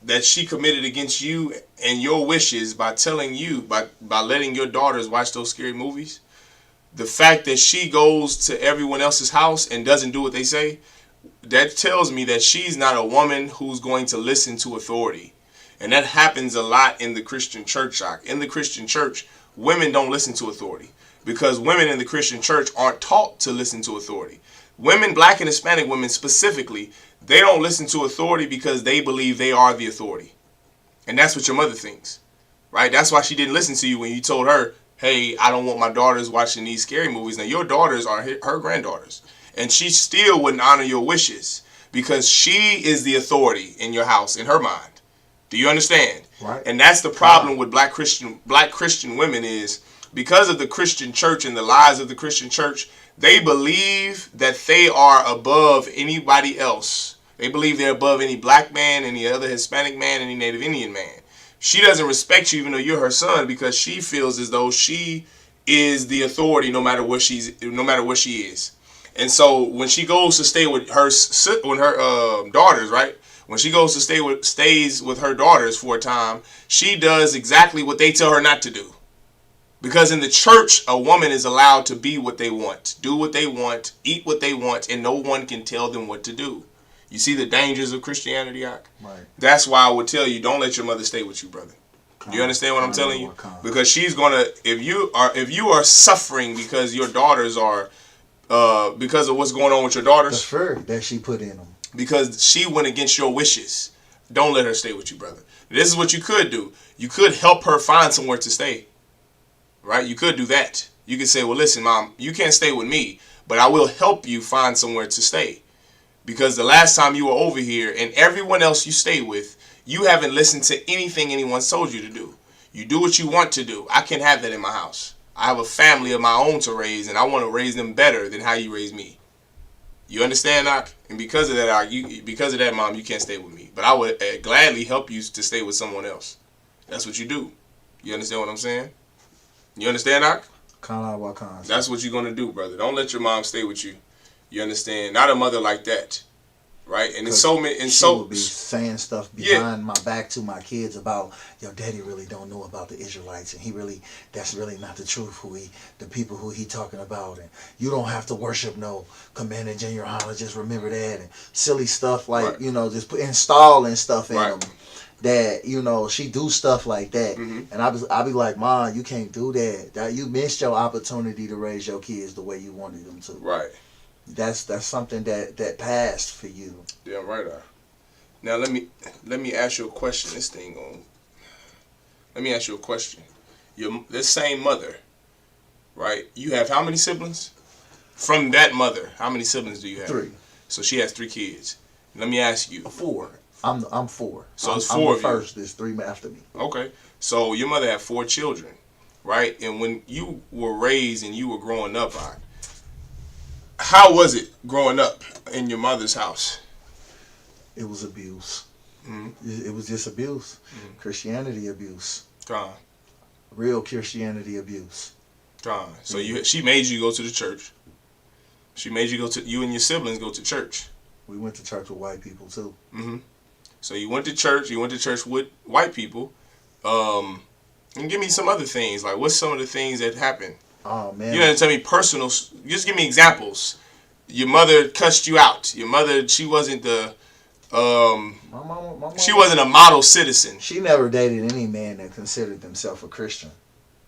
that she committed against you and your wishes by telling you, by letting your daughters watch those scary movies, the fact that she goes to everyone else's house and doesn't do what they say, that tells me that she's not a woman who's going to listen to authority. And that happens a lot in the Christian church. In the Christian church, women don't listen to authority because women in the Christian church aren't taught to listen to authority. Women, black and Hispanic women specifically, they don't listen to authority because they believe they are the authority. And that's what your mother thinks, right? That's why she didn't listen to you when you told her, hey, I don't want my daughters watching these scary movies. Now, your daughters are her granddaughters. And she still wouldn't honor your wishes because she is the authority in your house, in her mind. Do you understand? Right. And that's the problem with black Christian women is because of the Christian church and the lies of the Christian church, they believe that they are above anybody else. They believe they're above any black man, any other Hispanic man, any Native Indian man. She doesn't respect you even though you're her son because she feels as though she is the authority no matter what she is. And so when she goes to stay with her daughters, right? When she goes to stays with her daughters for a time, she does exactly what they tell her not to do. Because in the church, a woman is allowed to be what they want, do what they want, eat what they want, and no one can tell them what to do. You see the dangers of Christianity, Ak? Right. That's why I would tell you, don't let your mother stay with you, brother. You understand what I'm telling you? Because she's gonna, if you are suffering because your daughters are, because of what's going on with your daughters, the fear that she put in them, because she went against your wishes, don't let her stay with you, brother. This is what you could do. You could help her find somewhere to stay. Right? You could do that. You could say, well, listen, Mom, you can't stay with me, but I will help you find somewhere to stay. Because the last time you were over here and everyone else you stay with, you haven't listened to anything anyone told you to do. You do what you want to do. I can't have that in my house. I have a family of my own to raise, and I want to raise them better than how you raise me. You understand, Ak? And because of that, Mom, you can't stay with me. But I would gladly help you to stay with someone else. That's what you do. You understand what I'm saying? You understand, Ak? That's what you're going to do, brother. Don't let your mom stay with you. You understand? Not a mother like that. Right? And it's so many. And she so would be saying stuff behind my back to my kids about, your daddy really don't know about the Israelites, and that's really not the truth. The people who he talking about, and you don't have to worship no Commander Junior Honor. Just remember that, and silly stuff like just installing stuff in them. That she do stuff like that, and I be like, Mom, you can't do that. That you missed your opportunity to raise your kids the way you wanted them to. Right. That's something that passed for you. Yeah, right. Now let me ask you a question. Let me ask you a question. This same mother, right? You have how many siblings? From that mother, how many siblings do you have? 3. So she has 3 kids. Let me ask you. 4. I'm 4. So it's 4 I'm the of you. first. There's 3 after me. Okay. So your mother had 4 children, right? And when you were raised and you were growing up, how was it growing up in your mother's house? It was abuse. Mm-hmm. It was just abuse. Mm-hmm. Christianity abuse. Gone. Real Christianity abuse. Gone. So she made you go to the church. She made you and your siblings go to church. We went to church with white people too. Mm-hmm. So you went to church. You went to church with white people. And give me some other things. Like, what's some of the things that happened? Oh man! You didn't tell me personal. Just give me examples. Your mother cussed you out. Your mother, she wasn't the. My mama, she wasn't a model citizen. She never dated any man that considered themselves a Christian.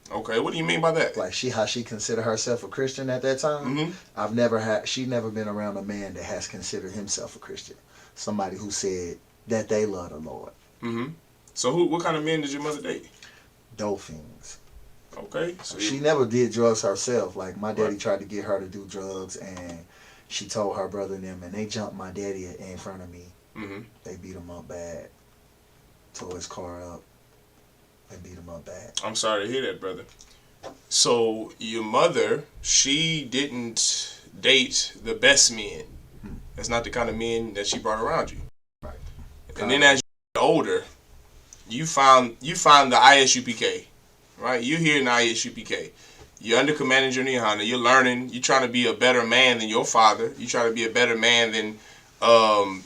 Okay, what do you mean by that? Like how she considered herself a Christian at that time. Mm-hmm. She never been around a man that has considered himself a Christian. Somebody who said that they love the Lord. Mm-hmm. So what kind of men did your mother date? Dolphins. Okay. So she never did drugs herself. Like my daddy tried to get her to do drugs, and she told her brother and them, and they jumped my daddy in front of me. Mm-hmm. They beat him up bad. Tore his car up. They beat him up bad. I'm sorry to hear that, brother. So your mother, she didn't date the best men. That's not the kind of men that she brought around you. Right. And then as you get older, you found the ISUPK. Right? You're here in the ISUPK. You're under Commander Junior Honor. You're learning. You're trying to be a better man than your father. You're trying to be a better man than than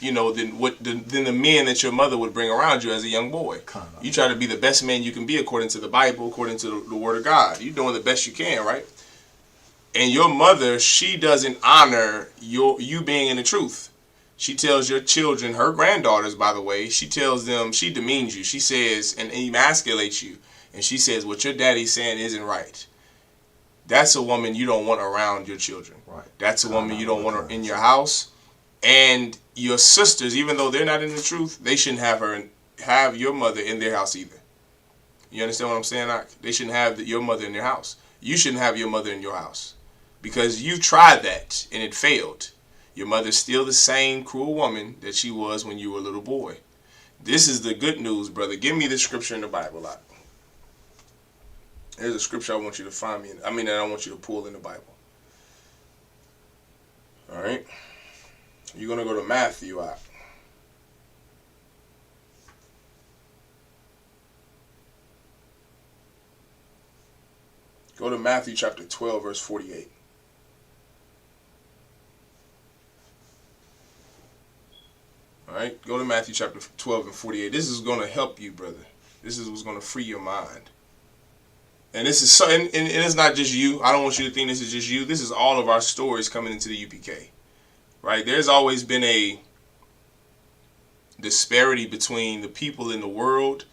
the men that your mother would bring around you as a young boy. You try to be the best man you can be according to the Bible, according to the Word of God. You're doing the best you can, right? And your mother, she doesn't honor you being in the truth. She tells your children, her granddaughters, by the way, she tells them, she demeans you. She says, and emasculates you. And she says, what your daddy's saying isn't right. That's a woman you don't want around your children. Right. That's a woman you don't want her in your house. And your sisters, even though they're not in the truth, they shouldn't have your mother in their house either. You understand what I'm saying? They shouldn't have your mother in their house. You shouldn't have your mother in your house. Because you tried that and it failed. Your mother's still the same cruel woman that she was when you were a little boy. This is the good news, brother. Give me the scripture in the Bible. There's a scripture I want you to find me in. That I want you to pull in the Bible. All right? You're going to go to Matthew. Go to Matthew chapter 12, verse 48. All right? Go to Matthew chapter 12 and 48. This is going to help you, brother. This is what's going to free your mind. And this is so, and it's not just you. I don't want you to think this is just you. This is all of our stories coming into the UPK. Right? There's always been a disparity between the people in the world,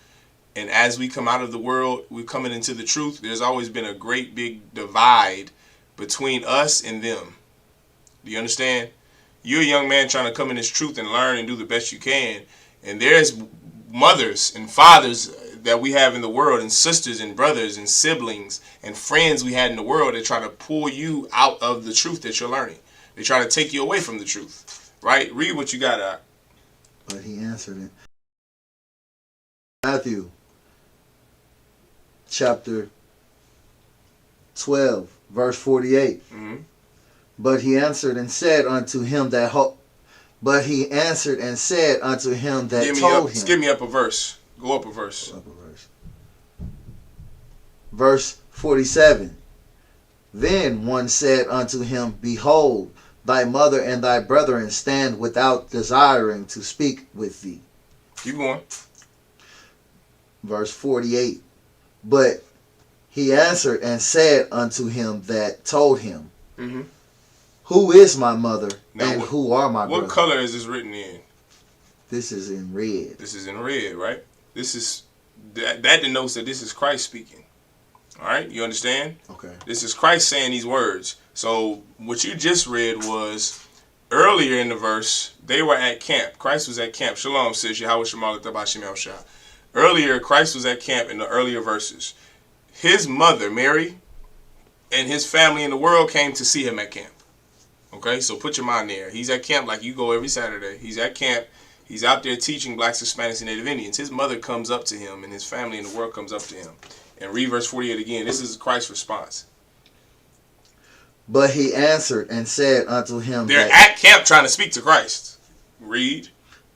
and as we come out of the world, we're coming into the truth. There's always been a great big divide between us and them. Do you understand? You're a young man trying to come in this truth and learn and do the best you can. And there's mothers and fathers that we have in the world, and sisters and brothers and siblings and friends we had in the world that try to pull you out of the truth that you're learning. They try to take you away from the truth. Right? Read what you got. But he answered it. Matthew chapter 12, verse 48. Mm-hmm. But he answered and said unto him that told him. Give me up a verse. Go up a verse. Verse 47. Then one said unto him, Behold, thy mother and thy brethren stand without, desiring to speak with thee. Keep going. Verse 48. But he answered and said unto him that told him, mm-hmm. Who is my mother now, and who are my brothers? What color is this written in? This is in red. This is in red, right? This is that denotes that this is Christ speaking. All right, you understand? Okay. This is Christ saying these words. So what you just read was earlier in the verse. They were at camp. Christ was at camp. Shalom, sis. Yahweh Shemar L'Tabashim Shah. Earlier, Christ was at camp in the earlier verses. His mother, Mary, and his family in the world came to see him at camp. Okay, so put your mind there. He's at camp like you go every Saturday. He's at camp. He's out there teaching blacks, Hispanics, and Native Indians. His mother comes up to him, and his family in the world comes up to him. And read verse 48 again. This is Christ's response. But he answered and said unto him, they're at camp trying to speak to Christ. Read.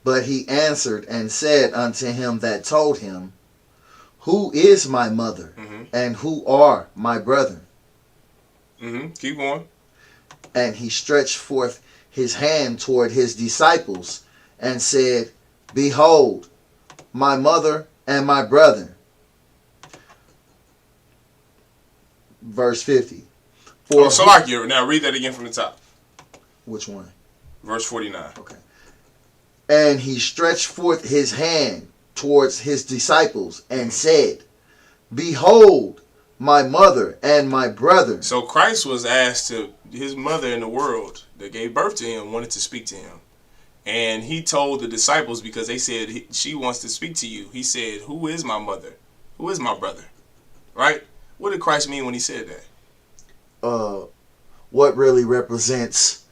But he answered and said unto him that told him, Who is my mother, mm-hmm. and who are my brethren? Mm-hmm. Keep going. And he stretched forth his hand toward his disciples and said, Behold, my mother and my brethren. Verse 50. Now read that again from the top. Which one? Verse 49. Okay. And he stretched forth his hand towards his disciples and said, Behold, my mother and my brethren. So Christ was asked to, his mother in the world that gave birth to him wanted to speak to him. And he told the disciples, because they said, she wants to speak to you. He said, who is my mother? Who is my brother? Right? What did Christ mean when he said that? What really represents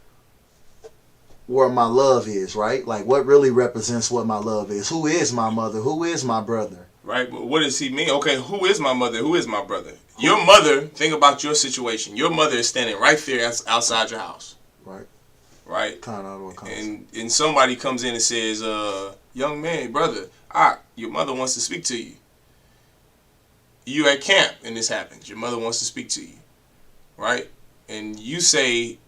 where my love is, right? Like what really represents what my love is. Who is my mother? Who is my brother? Right, but what does he mean? Okay, who is my mother? Who is my brother? Your mother, think about your situation. Your mother is standing right there outside your house. Right. Right? And somebody comes in and says, young man, brother, your mother wants to speak to you. You at camp and this happens. Your mother wants to speak to you. Right? And you say,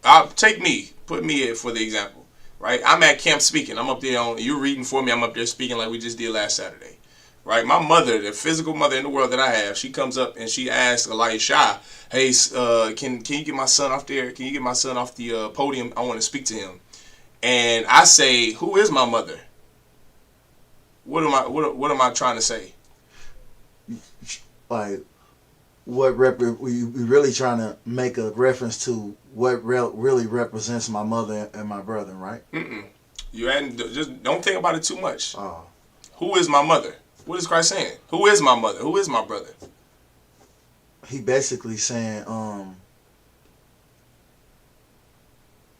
put me for the example. right? I'm at camp speaking. I'm up there you're reading for me. I'm up there speaking like we just did last Saturday, right? My mother, the physical mother in the world that I have, she comes up and she asks Elisha, hey, can you get my son off there? Can you get my son off the podium? I want to speak to him. And I say, who is my mother? What am I trying to say? Like, we really trying to make a reference to what really represents my mother and my brother, right? You hadn't, just don't think about it too much. Oh. Who is my mother? What is Christ saying? Who is my mother? Who is my brother? He basically saying,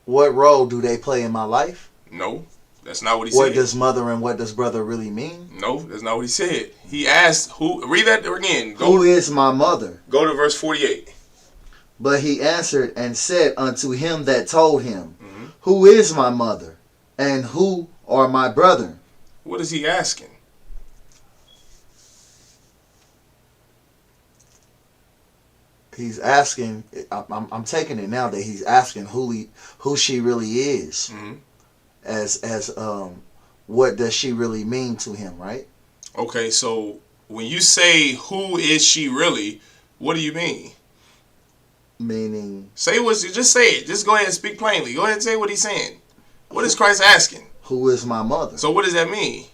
what role do they play in my life? No, that's not what he said. What does mother and what does brother really mean? No, that's not what he said. He asked, who, read that again. Who is my mother? Go to verse 48. But he answered and said unto him that told him, who is my mother? And who are my brethren? What is he asking? He's asking. I'm taking it now that he's asking who she really is, as what does she really mean to him, right? Okay, so when you say who is she really, what do you mean? Meaning, just say it. Just go ahead and speak plainly. Go ahead and say what he's saying. What is Christ asking? Who is my mother? So what does that mean?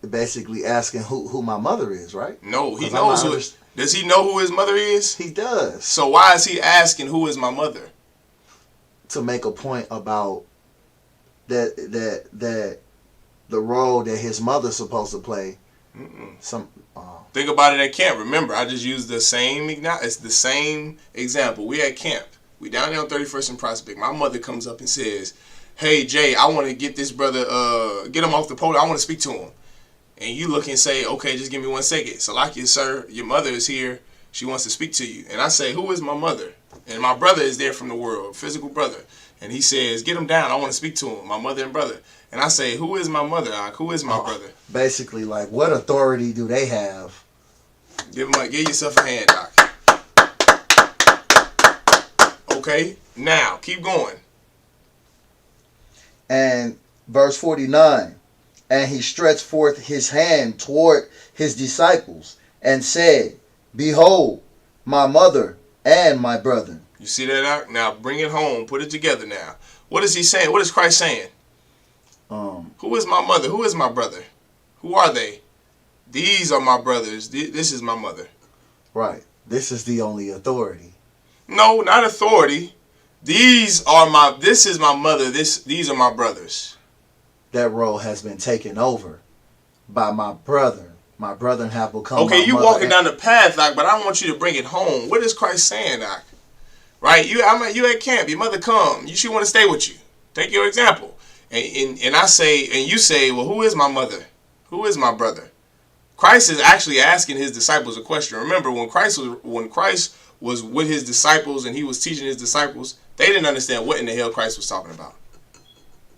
Basically asking who my mother is, right? No, he knows who. Does he know who his mother is? He does. So why is he asking who is my mother? To make a point about that the role that his mother's supposed to play. Think about it at camp. Remember, I just used the same. It's the same example. We at camp. We down there on 31st and Prospect. My mother comes up and says, "Hey Jay, I want to get this brother. Get him off the podium. I want to speak to him." And you look and say, "Okay, just give me 1 second." Salakia, sir, your mother is here. She wants to speak to you. And I say, "Who is my mother?" And my brother is there from the world, physical brother. And he says, "Get him down. I want to speak to him, my mother and brother." And I say, "Who is my mother? Who is my brother?" Basically, like, what authority do they have? Give yourself a hand, Doc. Okay, now keep going. And verse 49. And he stretched forth his hand toward his disciples and said, Behold, my mother and my brethren. You see that out? Now bring it home. Put it together now. What is he saying? What is Christ saying? Who is my mother? Who is my brother? Who are they? These are my brothers. This is my mother. Right. This is the only authority. No, not authority. This is my mother. These are my brothers. That role has been taken over by my brother. My brethren have become okay, my you mother. Walking down the path, Doc, but I want you to bring it home. What is Christ saying, Doc? Right? You at camp. Your mother come. She want to stay with you. Take your example. And I say, and you say, well, who is my mother? Who is my brother? Christ is actually asking his disciples a question. Remember, when Christ was with his disciples and he was teaching his disciples, they didn't understand what in the hell Christ was talking about.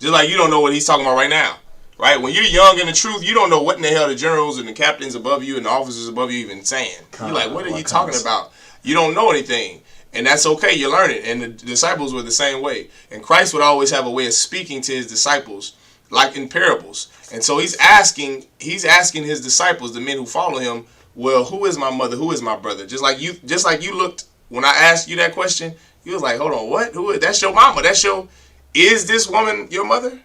Just like you don't know what he's talking about right now. Right? When you're young in the truth, you don't know what in the hell the generals and the captains above you and the officers above you even saying. You're like, what are you talking about? You don't know anything. And that's okay. You're learning. And the disciples were the same way. And Christ would always have a way of speaking to his disciples, like in parables. And so he's asking his disciples, the men who follow him, well, who is my mother? Who is my brother? Just like you looked when I asked you that question, you was like, hold on, what? Who is that's your mama? Is this woman your mother?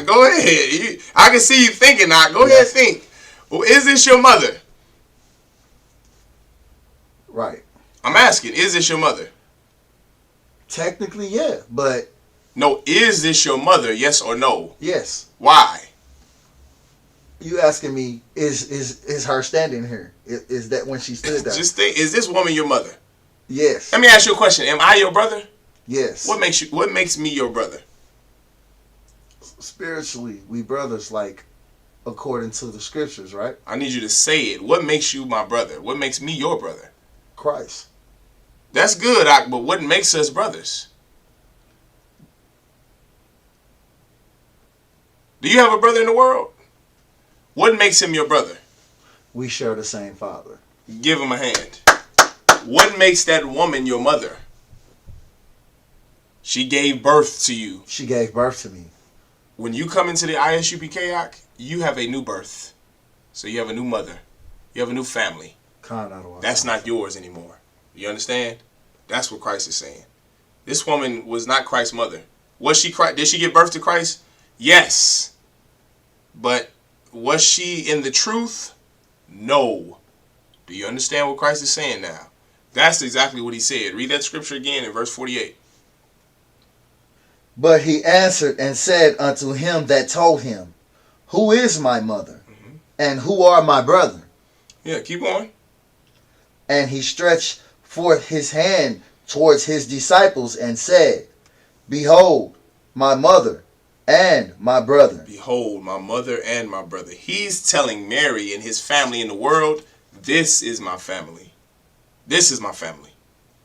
Go ahead. I can see you thinking now. Go ahead and think. Well, is this your mother? Right. I'm asking, is this your mother? Technically, yeah, but... No, is this your mother, yes or no? Yes. Why? You asking me, is her standing here? Is that when she stood there? Just think, is this woman your mother? Yes. Let me ask you a question. Am I your brother? Yes. What makes me your brother? Spiritually, we brothers, like, according to the scriptures, right? I need you to say it. What makes you my brother? What makes me your brother? Christ. That's good, but what makes us brothers? Do you have a brother in the world? What makes him your brother? We share the same Father. Give him a hand. What makes that woman your mother? She gave birth to you. She gave birth to me. When you come into the Isupk, you have a new birth. So you have a new mother. You have a new family. That's not yours anymore. You understand? That's what Christ is saying. This woman was not Christ's mother. Was she Christ? Did she give birth to Christ? Yes. But was she in the truth? No. Do you understand what Christ is saying now? That's exactly what he said. Read that scripture again in verse 48. But he answered and said unto him that told him, Who is my mother? And who are my brethren? Yeah, keep going. And he stretched forth his hand towards his disciples and said, Behold, my mother and my brethren. Behold, my mother and my brother. He's telling Mary and his family in the world, this is my family. This is my family.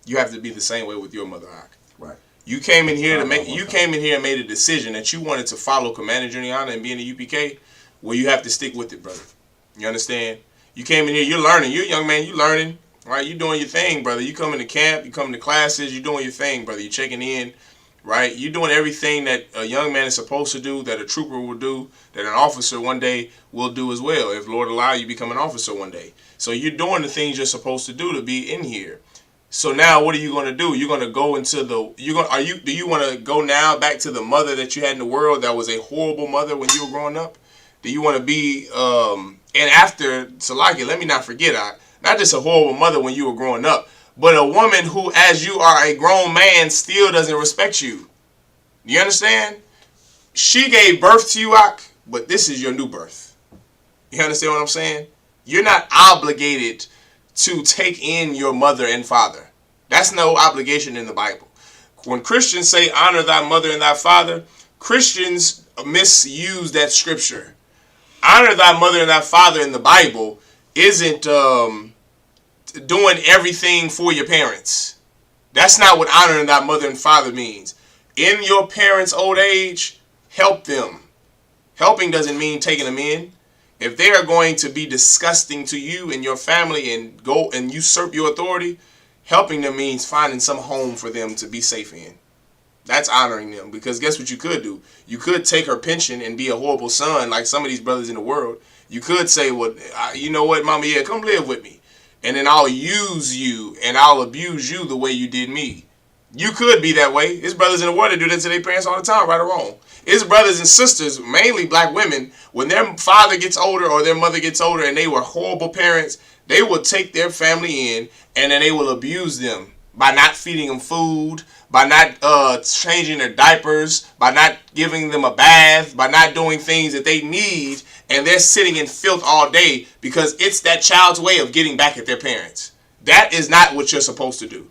You have to be the same way with your mother, Ak. Right. You came in here and made a decision that you wanted to follow Commander Juliana and be in the UPK. Well, you have to stick with it, brother. You understand? You came in here, you're learning. You're a young man, you're learning. Right? You're doing your thing, brother. You come into camp, you come to classes, you're doing your thing, brother. You're checking in. Right? You're doing everything that a young man is supposed to do, that a trooper will do, that an officer one day will do as well. If Lord allow you become an officer one day. So you're doing the things you're supposed to do to be in here. So now what are you going to do? You're going to go into the do you want to go now back to the mother that you had in the world that was a horrible mother when you were growing up? Do you want to be and after Salaki, let me not forget, not just a horrible mother when you were growing up, but a woman who, as you are a grown man, still doesn't respect you. You understand? She gave birth to you, Ak, but this is your new birth. You understand what I'm saying? You're not obligated to take in your mother and father. That's no obligation in the Bible. When Christians say honor thy mother and thy father, Christians misuse that scripture. Honor thy mother and thy father in the Bible isn't doing everything for your parents. That's not what honoring thy mother and father means. In your parents' old age, help them. Helping doesn't mean taking them in. If they are going to be disgusting to you and your family and go and usurp your authority, helping them means finding some home for them to be safe in. That's honoring them. Because guess what you could do? You could take her pension and be a horrible son like some of these brothers in the world. You could say, well, you know what, mama, yeah, come live with me. And then I'll use you and I'll abuse you the way you did me. You could be that way. There's brothers in the world that do that to their parents all the time, right or wrong. It's brothers and sisters, mainly black women, when their father gets older or their mother gets older and they were horrible parents, they will take their family in and then they will abuse them by not feeding them food, by not changing their diapers, by not giving them a bath, by not doing things that they need, and they're sitting in filth all day because it's that child's way of getting back at their parents. That is not what you're supposed to do.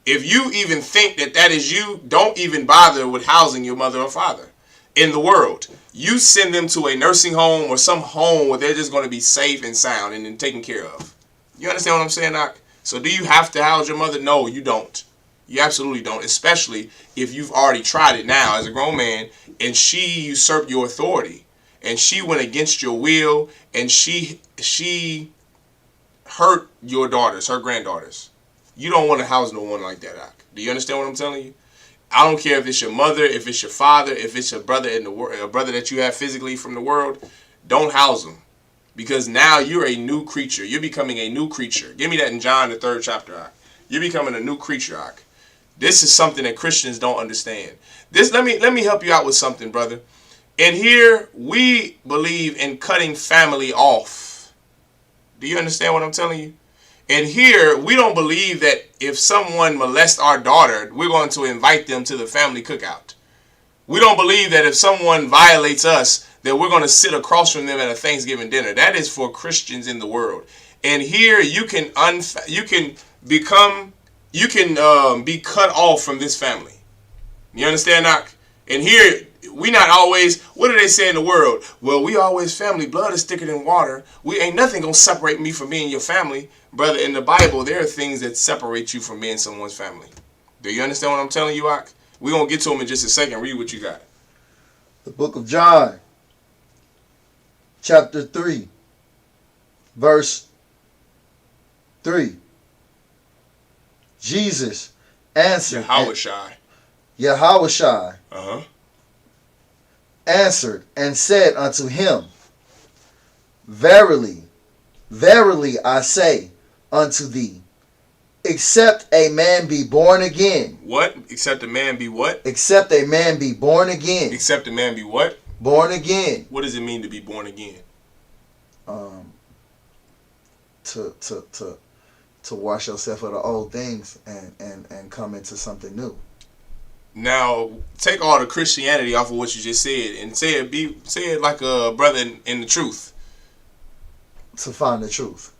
If you even think that that is you, don't even bother with housing your mother or father in the world. You send them to a nursing home or some home where they're just going to be safe and sound and taken care of. You understand what I'm saying, Doc? So do you have to house your mother? No, you don't. You absolutely don't, especially if you've already tried it now as a grown man and she usurped your authority and she went against your will and she hurt your daughters, her granddaughters. You don't want to house no one like that, Doc. Do you understand what I'm telling you? I don't care if it's your mother, if it's your father, if it's your brother in the world, a brother that you have physically from the world. Don't house them, because now you're a new creature. You're becoming a new creature. Give me that in John the 3rd chapter, Ak. You're becoming a new creature, Ak. This is something that Christians don't understand. Let me help you out with something, brother. And here we believe in cutting family off. Do you understand what I'm telling you? And here, we don't believe that if someone molests our daughter, we're going to invite them to the family cookout. We don't believe that if someone violates us, that we're going to sit across from them at a Thanksgiving dinner. That is for Christians in the world. And here, you can be cut off from this family. You understand, Doc? And here, we not always, what do they say in the world? Well, we always family. Blood is thicker than water. We ain't nothing going to separate me from being your family. Brother, in the Bible, there are things that separate you from being someone's family. Do you understand what I'm telling you, Ak? We're going to get to them in just a second. Read what you got. The book of John, chapter 3, verse 3. Jesus answered. Yahushai. Yahushai Uh-huh. answered and said unto him, Verily, verily I say unto thee, except a man be born again. What? Except a man be what? Except a man be born again. Except a man be what? Born again. What does it mean to be born again? To wash yourself of the old things and come into something new. Now, take all the Christianity off of what you just said and say it like a brother in the truth. To find the truth.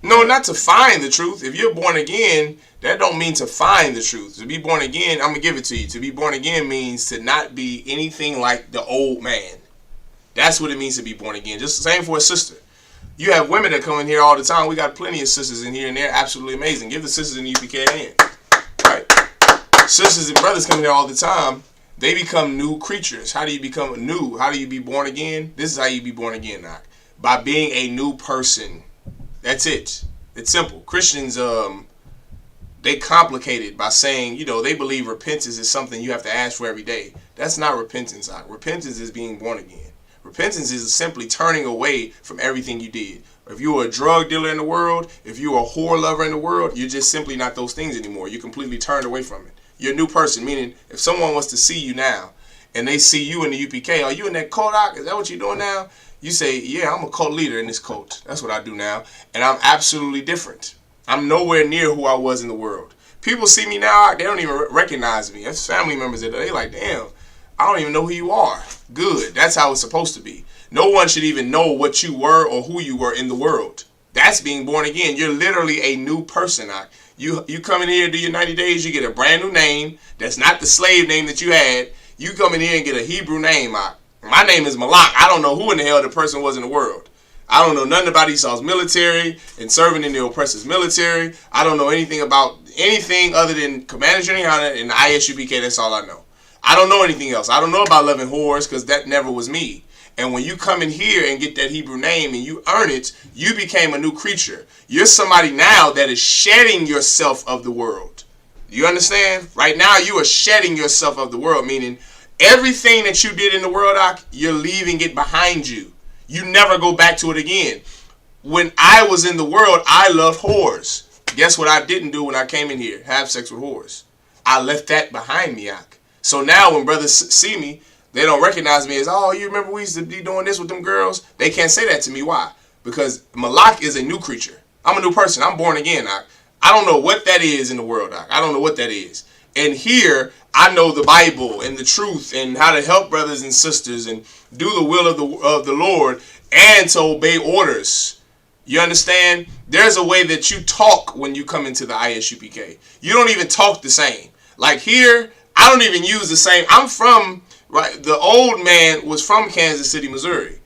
No, not to find the truth. If you're born again, that don't mean to find the truth. To be born again, I'm going to give it to you. To be born again means to not be anything like the old man. That's what it means to be born again. Just the same for a sister. You have women that come in here all the time. We got plenty of sisters in here, and they're absolutely amazing. Give the sisters in the UPK a hand. Right? Sisters and brothers come in here all the time. They become new creatures. How do you become new? How do you be born again? This is how you be born again, Knock. By being a new person. That's it. It's simple. Christians, they complicate it by saying, they believe repentance is something you have to ask for every day. That's not repentance. Repentance is being born again. Repentance is simply turning away from everything you did. If you were a drug dealer in the world, if you were a whore lover in the world, you're just simply not those things anymore. You're completely turned away from it. You're a new person, meaning if someone wants to see you now and they see you in the UPK, are you in that cult, Doc? Is that what you're doing now? You say, yeah, I'm a cult leader in this cult. That's what I do now. And I'm absolutely different. I'm nowhere near who I was in the world. People see me now, they don't even recognize me. That's family members that they like, damn, I don't even know who you are. Good. That's how it's supposed to be. No one should even know what you were or who you were in the world. That's being born again. You're literally a new person. You come in here, do your 90 days, you get a brand new name. That's not the slave name that you had. You come in here and get a Hebrew name. My name is Malak. I don't know who in the hell the person was in the world. I don't know nothing about Esau's military and serving in the oppressor's military. I don't know anything about anything other than Commander General and the ISUPK. That's all I know. I don't know anything else. I don't know about loving whores because that never was me. And when you come in here and get that Hebrew name and you earn it, you became a new creature. You're somebody now that is shedding yourself of the world. You understand? Right now you are shedding yourself of the world, meaning everything that you did in the world, you're leaving it behind you. You never go back to it again. When I was in the world, I loved whores. Guess what I didn't do when I came in here? Have sex with whores. I left that behind me, So now when brothers see me, they don't recognize me as, oh, you remember we used to be doing this with them girls? They can't say that to me. Why? Because Malak is a new creature. I'm a new person. I'm born again, I don't know what that is in the world, I don't know what that is. And here, I know the Bible and the truth and how to help brothers and sisters and do the will of the Lord and to obey orders. You understand? There's a way that you talk when you come into the ISUPK. You don't even talk the same. Like here, I don't even use the same. I'm from, right? The old man was from Kansas City, Missouri.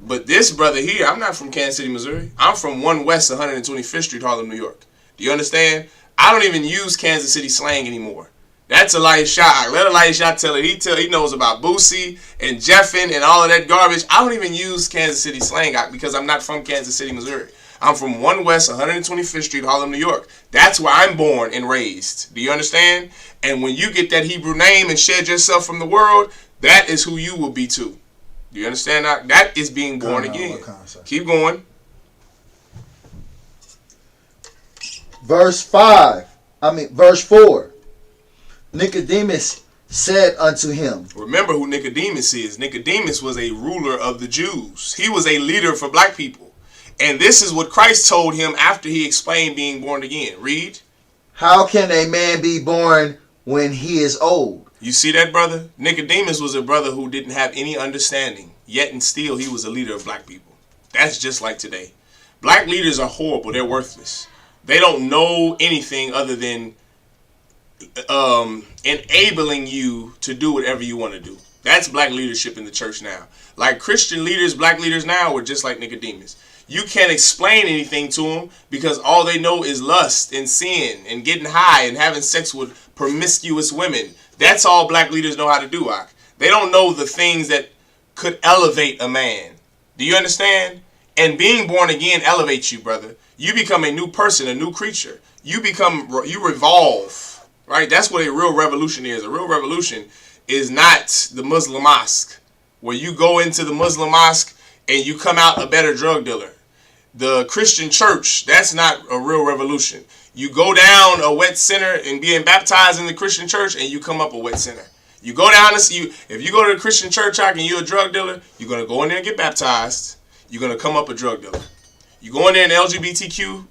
But this brother here, I'm not from Kansas City, Missouri. I'm from 1 West 125th Street, Harlem, New York. Do you understand? I don't even use Kansas City slang anymore. That's Elisha. Let Elisha tell it. He knows about Boosie and Jeffin and all of that garbage. I don't even use Kansas City slang because I'm not from Kansas City, Missouri. I'm from 1 West 125th Street, Harlem, New York. That's where I'm born and raised. Do you understand? And when you get that Hebrew name and shed yourself from the world, that is who you will be too. Do you understand that? That is being born again. Keep going. Verse 4. Nicodemus said unto him. Remember who Nicodemus is. Nicodemus was a ruler of the Jews. He was a leader for black people. And this is what Christ told him after he explained being born again. Read. How can a man be born when he is old? You see that, brother? Nicodemus was a brother who didn't have any understanding, yet and still he was a leader of black people. That's just like today. Black leaders are horrible. They're worthless. They don't know anything other than enabling you to do whatever you want to do. That's black leadership in the church now. Like Christian leaders, black leaders now are just like Nicodemus. You can't explain anything to them because all they know is lust and sin and getting high and having sex with promiscuous women. That's all black leaders know how to do, They don't know the things that could elevate a man. Do you understand? And being born again elevates you, brother. You become a new person, a new creature. you revolve, right? That's what a real revolution is. A real revolution is not the Muslim mosque, where you go into the Muslim mosque and you come out a better drug dealer. The Christian church, that's not a real revolution. You go down a wet sinner and being baptized in the Christian church, and you come up a wet sinner. You go down to see you. If you go to the Christian church and you're a drug dealer, you're gonna go in there and get baptized. You're gonna come up a drug dealer. You go in there an LGBTQ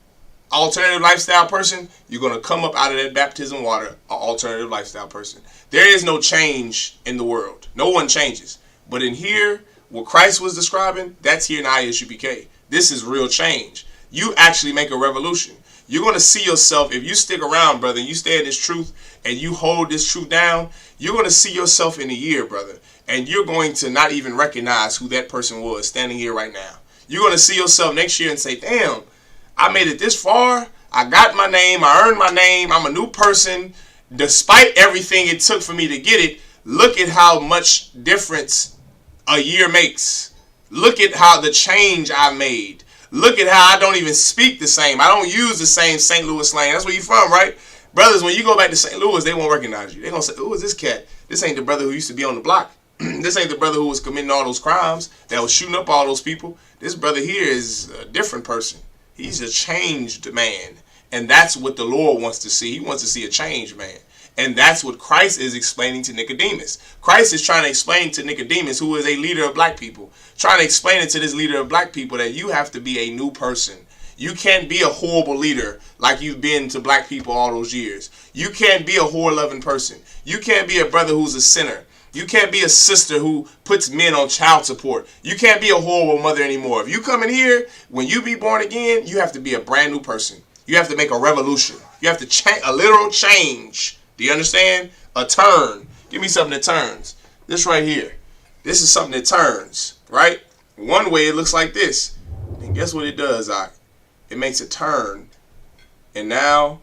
alternative lifestyle person, you're gonna come up out of that baptism water an alternative lifestyle person. There is no change in the world. No one changes. But in here, what Christ was describing, that's here in Isupk. This is real change. You actually make a revolution. You're going to see yourself, if you stick around, brother, and you stay in this truth and you hold this truth down, you're going to see yourself in a year, brother. And you're going to not even recognize who that person was standing here right now. You're going to see yourself next year and say, damn, I made it this far. I got my name. I earned my name. I'm a new person. Despite everything it took for me to get it, look at how much difference a year makes. Look at how the change I made. Look at how I don't even speak the same. I don't use the same St. Louis slang. That's where you from, right? Brothers, when you go back to St. Louis, they won't recognize you. They're going to say, who is this cat? This ain't the brother who used to be on the block. This ain't the brother who was committing all those crimes, that was shooting up all those people. This brother here is a different person. He's a changed man. And that's what the Lord wants to see. He wants to see a changed man. And that's what Christ is explaining to Nicodemus. Christ is trying to explain to Nicodemus, who is a leader of black people, trying to explain it to this leader of black people that you have to be a new person. You can't be a horrible leader like you've been to black people all those years. You can't be a whore-loving person. You can't be a brother who's a sinner. You can't be a sister who puts men on child support. You can't be a horrible mother anymore. If you come in here, when you be born again, you have to be a brand new person. You have to make a revolution. You have to change, a literal change. Do you understand? A turn. Give me something that turns. This right here. This is something that turns, right? One way it looks like this. And guess what it does, Isaac? It makes a turn. And now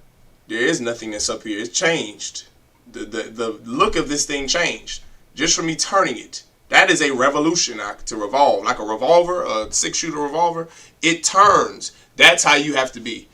there is nothing that's up here. It's changed. The look of this thing changed. Just from me turning it. That is a revolution, to revolve. Like a revolver, a 6-shooter revolver. It turns. That's how you have to be.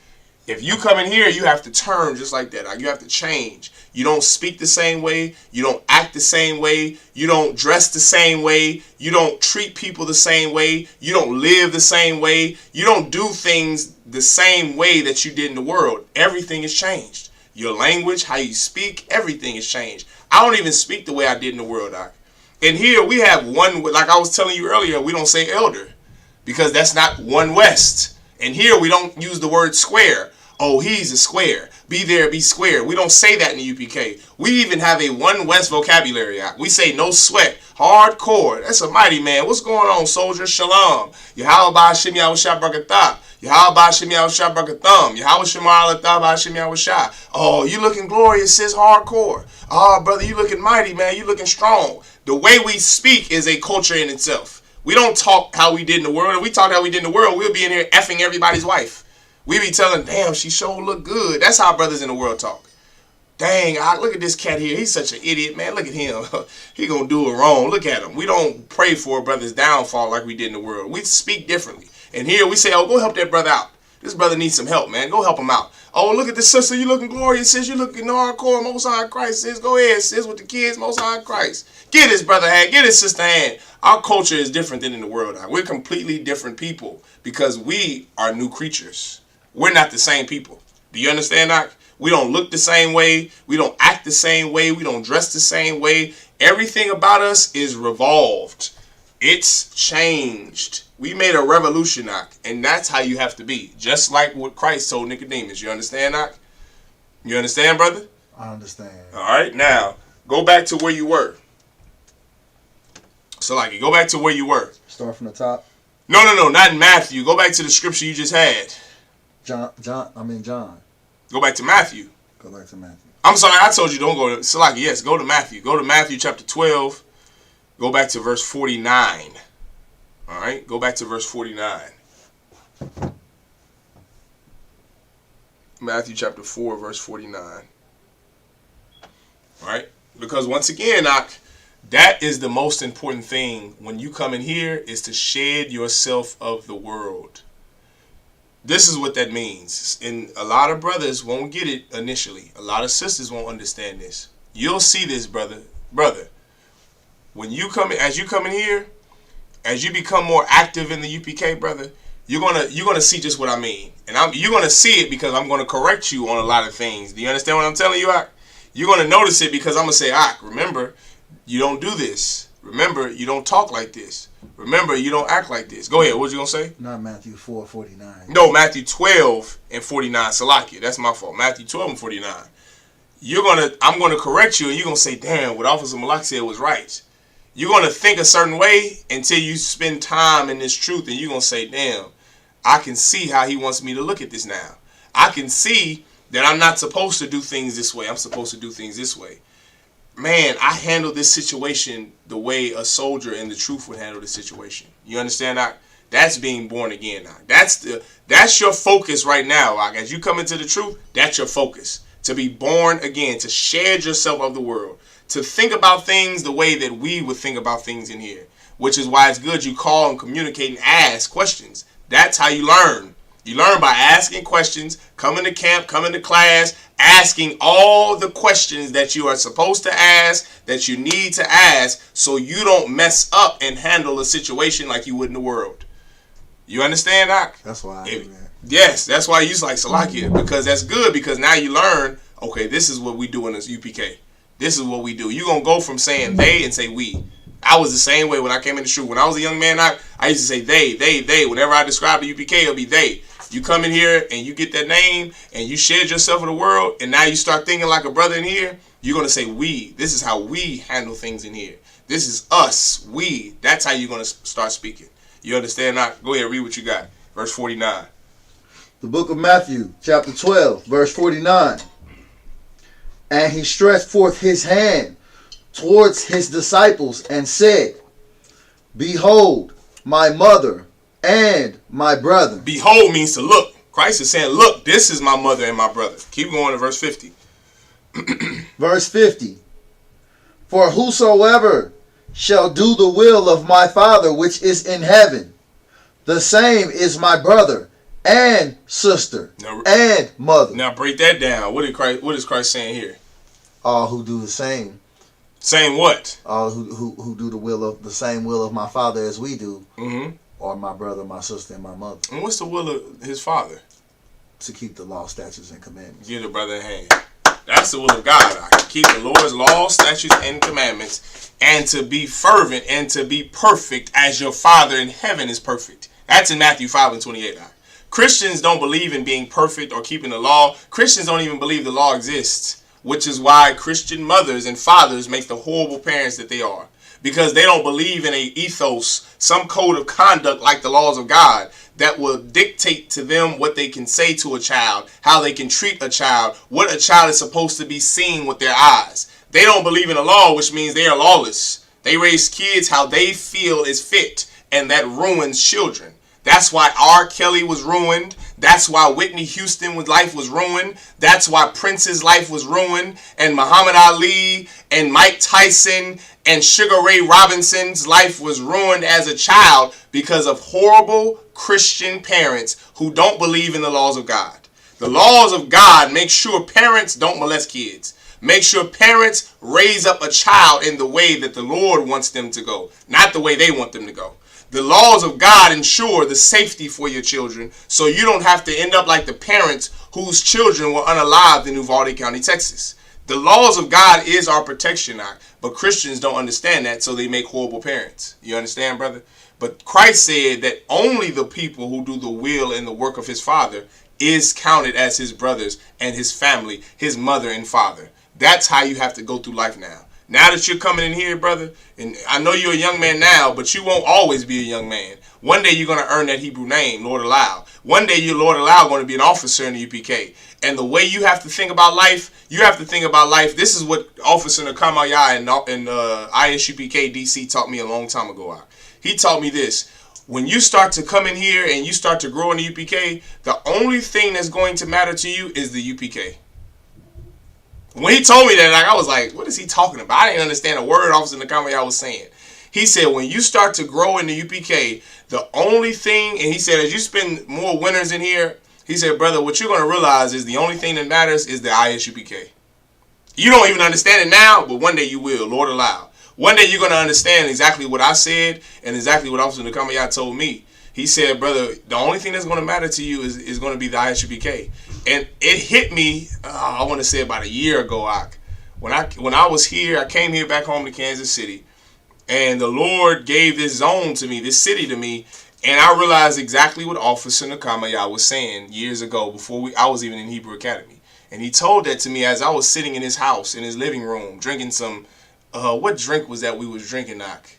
If you come in here, you have to turn just like that. You have to change. You don't speak the same way. You don't act the same way. You don't dress the same way. You don't treat people the same way. You don't live the same way. You don't do things the same way that you did in the world. Everything has changed. Your language, how you speak, everything has changed. I don't even speak the way I did in the world, Doc. And here we have one, like I was telling you earlier, we don't say elder because that's not one West. And here we don't use the word square. Oh, he's a square. Be there, be square. We don't say that in the UPK. We even have a one West vocabulary. We say no sweat. Hardcore. That's a mighty man. What's going on, soldier? Shalom. Yahweh Shem Yahushua Barakatah. Yahweh Shem Yahushua Barakatham. Yahweh Shem Alatah Shem Yahushua. Oh, you looking glorious, sis. Hardcore. Oh, brother, you looking mighty, man. You looking strong. The way we speak is a culture in itself. We don't talk how we did in the world. If we talk how we did in the world, we'll be in here effing everybody's wife. We be telling, damn, she sure look good. That's how brothers in the world talk. Dang, look at this cat here. He's such an idiot, man. Look at him. He gonna do it wrong. Look at him. We don't pray for a brother's downfall like we did in the world. We speak differently. And here we say, oh, go help that brother out. This brother needs some help, man. Go help him out. Oh, look at this sister. You looking glorious, sis. You looking hardcore. Most High in Christ, sis. Go ahead, sis, with the kids. Most High in Christ. Get his brother hand. Get his sister hand. Our culture is different than in the world. We're completely different people because we are new creatures. We're not the same people. Do you understand that? We don't look the same way. We don't act the same way. We don't dress the same way. Everything about us is revolved. It's changed. We made a revolution, Doc, and that's how you have to be. Just like what Christ told Nicodemus. You understand, Doc? You understand, brother? I understand. All right, now go back to where you were. So, like, go back to where you were. Start from the top. No, not in Matthew. Go back to the scripture you just had. John. Go back to Matthew. Go back to Matthew. I'm sorry, I told you don't go to Salaki. Yes, go to Matthew. Go to Matthew chapter 12. Go back to verse 49. All right, go back to verse 49. Matthew chapter 4, verse 49. All right, because once again, that is the most important thing when you come in here is to shed yourself of the world. This is what that means. And a lot of brothers won't get it initially. A lot of sisters won't understand this. You'll see this, brother. Brother, when you come in, as you come in here, as you become more active in the UPK, brother, you're gonna see just what I mean. And you're gonna see it because I'm gonna correct you on a lot of things. Do you understand what I'm telling you, Ak? You're gonna notice it because I'm gonna say, Ak, remember, you don't do this. Remember, you don't talk like this. Remember, you don't act like this. Go ahead. What you gonna say? Not Matthew 4:49. No, Matthew 12:49. Salakia. That's my fault. Matthew 12:49. I'm gonna correct you, and you're gonna say, damn, what Officer Malak said was right. You're gonna think a certain way until you spend time in this truth, and you're gonna say, damn, I can see how he wants me to look at this now. I can see that I'm not supposed to do things this way. I'm supposed to do things this way. Man, I handle this situation the way a soldier in the truth would handle the situation. You understand? That's being born again. That's your focus right now. As you come into the truth, that's your focus. To be born again, to shed yourself of the world, to think about things the way that we would think about things in here. Which is why it's good you call and communicate and ask questions. That's how you learn. You learn by asking questions, coming to camp, coming to class, asking all the questions that you are supposed to ask, that you need to ask, so you don't mess up and handle a situation like you would in the world. You understand, Doc? That's why I do that. Yes, that's why you like Salakia, because that's good, because now you learn, okay, this is what we do in this UPK. This is what we do. You're going to go from saying they and say we. I was the same way when I came in the truth. When I was a young man, I used to say they. Whenever I describe the UPK, it'll be they. You come in here and you get that name and you shed yourself in the world, and now you start thinking like a brother in here, you're going to say we. This is how we handle things in here. This is us, we. That's how you're going to start speaking. You understand now? Go ahead, read what you got. Verse 49. The book of Matthew, chapter 12, verse 49. And he stretched forth his hand towards his disciples and said, Behold, my mother and my brother. Behold means to look. Christ is saying, look, this is my mother and my brother. Keep going to verse 50. Verse 50. For whosoever shall do the will of my Father which is in heaven, the same is my brother and sister and mother. Now break that down. What is Christ saying here? All who do the same. Same what? All who do the same will of my Father as we do. Mm-hmm. Or my brother, my sister, and my mother. And what's the will of his Father? To keep the law, statutes, and commandments. Give the brother a hand. That's the will of God. Keep the Lord's laws, statutes, and commandments, and to be fervent and to be perfect as your Father in heaven is perfect. That's in Matthew 5:28. Christians don't believe in being perfect or keeping the law. Christians don't even believe the law exists, which is why Christian mothers and fathers make the horrible parents that they are. Because they don't believe in a ethos, some code of conduct like the laws of God that will dictate to them what they can say to a child, how they can treat a child, what a child is supposed to be seeing with their eyes. They don't believe in the law, which means they are lawless. They raise kids how they feel is fit, and that ruins children. That's why R. Kelly was ruined. That's why Whitney Houston's life was ruined. That's why Prince's life was ruined. And Muhammad Ali and Mike Tyson and Sugar Ray Robinson's life was ruined as a child because of horrible Christian parents who don't believe in the laws of God. The laws of God make sure parents don't molest kids. Make sure parents raise up a child in the way that the Lord wants them to go, not the way they want them to go. The laws of God ensure the safety for your children, so you don't have to end up like the parents whose children were unalived in Uvalde County, Texas. The laws of God is our protection act, but Christians don't understand that, so they make horrible parents. You understand, brother? But Christ said that only the people who do the will and the work of his Father is counted as his brothers and his family, his mother and father. That's how you have to go through life now. Now that you're coming in here, brother, and I know you're a young man now, but you won't always be a young man. One day you're going to earn that Hebrew name, Lord Allow. One day you're Lord Allow going to be an officer in the UPK. And the way you have to think about life, this is what Officer Nakamaya in ISUPK DC taught me a long time ago. He taught me this. When you start to come in here and you start to grow in the UPK, the only thing that's going to matter to you is the UPK. When he told me that, I was like, what is he talking about? I didn't understand a word Officer Nakamaya was saying. He said, when you start to grow in the UPK, the only thing, and he said, as you spend more winters in here, he said, brother, what you're going to realize is the only thing that matters is the ISUPK. You don't even understand it now, but one day you will, Lord allow. One day you're going to understand exactly what I said and exactly what Officer Nakamaya told me. He said, brother, the only thing that's going to matter to you is going to be the ISUPK. And it hit me, I want to say about a year ago, when I was here, I came here back home to Kansas City, and the Lord gave this zone to me, this city to me, and I realized exactly what Officer Nakamaya was saying years ago before I was even in Hebrew Academy. And he told that to me as I was sitting in his house, in his living room, drinking some, what drink was that we was drinking, Knock?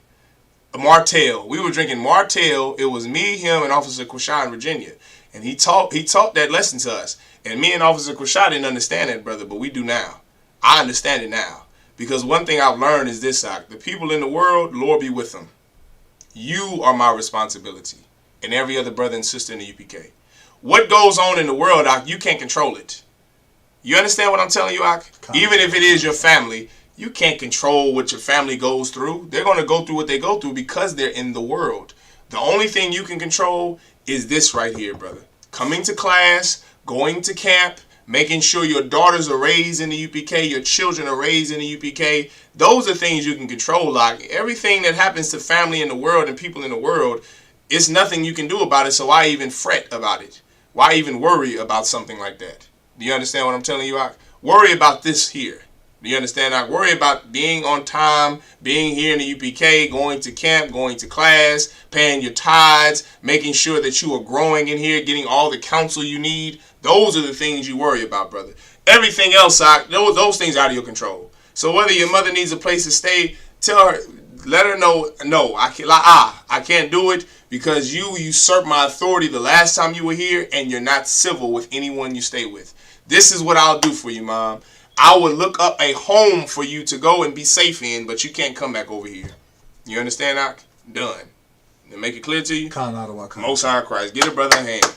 A Martell. We were drinking Martell. It was me, him, and Officer Quashad in Virginia. And he taught that lesson to us. And me and Officer Quashad didn't understand that, brother, but we do now. I understand it now. Because one thing I've learned is this, the people in the world, Lord be with them. You are my responsibility. And every other brother and sister in the UPK. What goes on in the world, you can't control it. You understand what I'm telling you, Even if it is your family, you can't control what your family goes through. They're going to go through what they go through because they're in the world. The only thing you can control is this right here, brother. Coming to class, going to camp, making sure your daughters are raised in the UPK, your children are raised in the UPK. Those are things you can control. Like everything that happens to family in the world and people in the world, it's nothing you can do about it. So why even fret about it? Why even worry about something like that? Do you understand what I'm telling you, Worry about this here. Do you understand? I worry about being on time, being here in the UPK, going to camp, going to class, paying your tithes, making sure that you are growing in here, getting all the counsel you need. Those are the things you worry about, brother. Everything else, those things are out of your control. So whether your mother needs a place to stay, tell her, let her know, no, I can't do it because you usurped my authority the last time you were here and you're not civil with anyone you stay with. This is what I'll do for you, Mom. I will look up a home for you to go and be safe in, but you can't come back over here. You understand, Ak? Done. Then make it clear to you? Most High Christ. Get a brother a hand.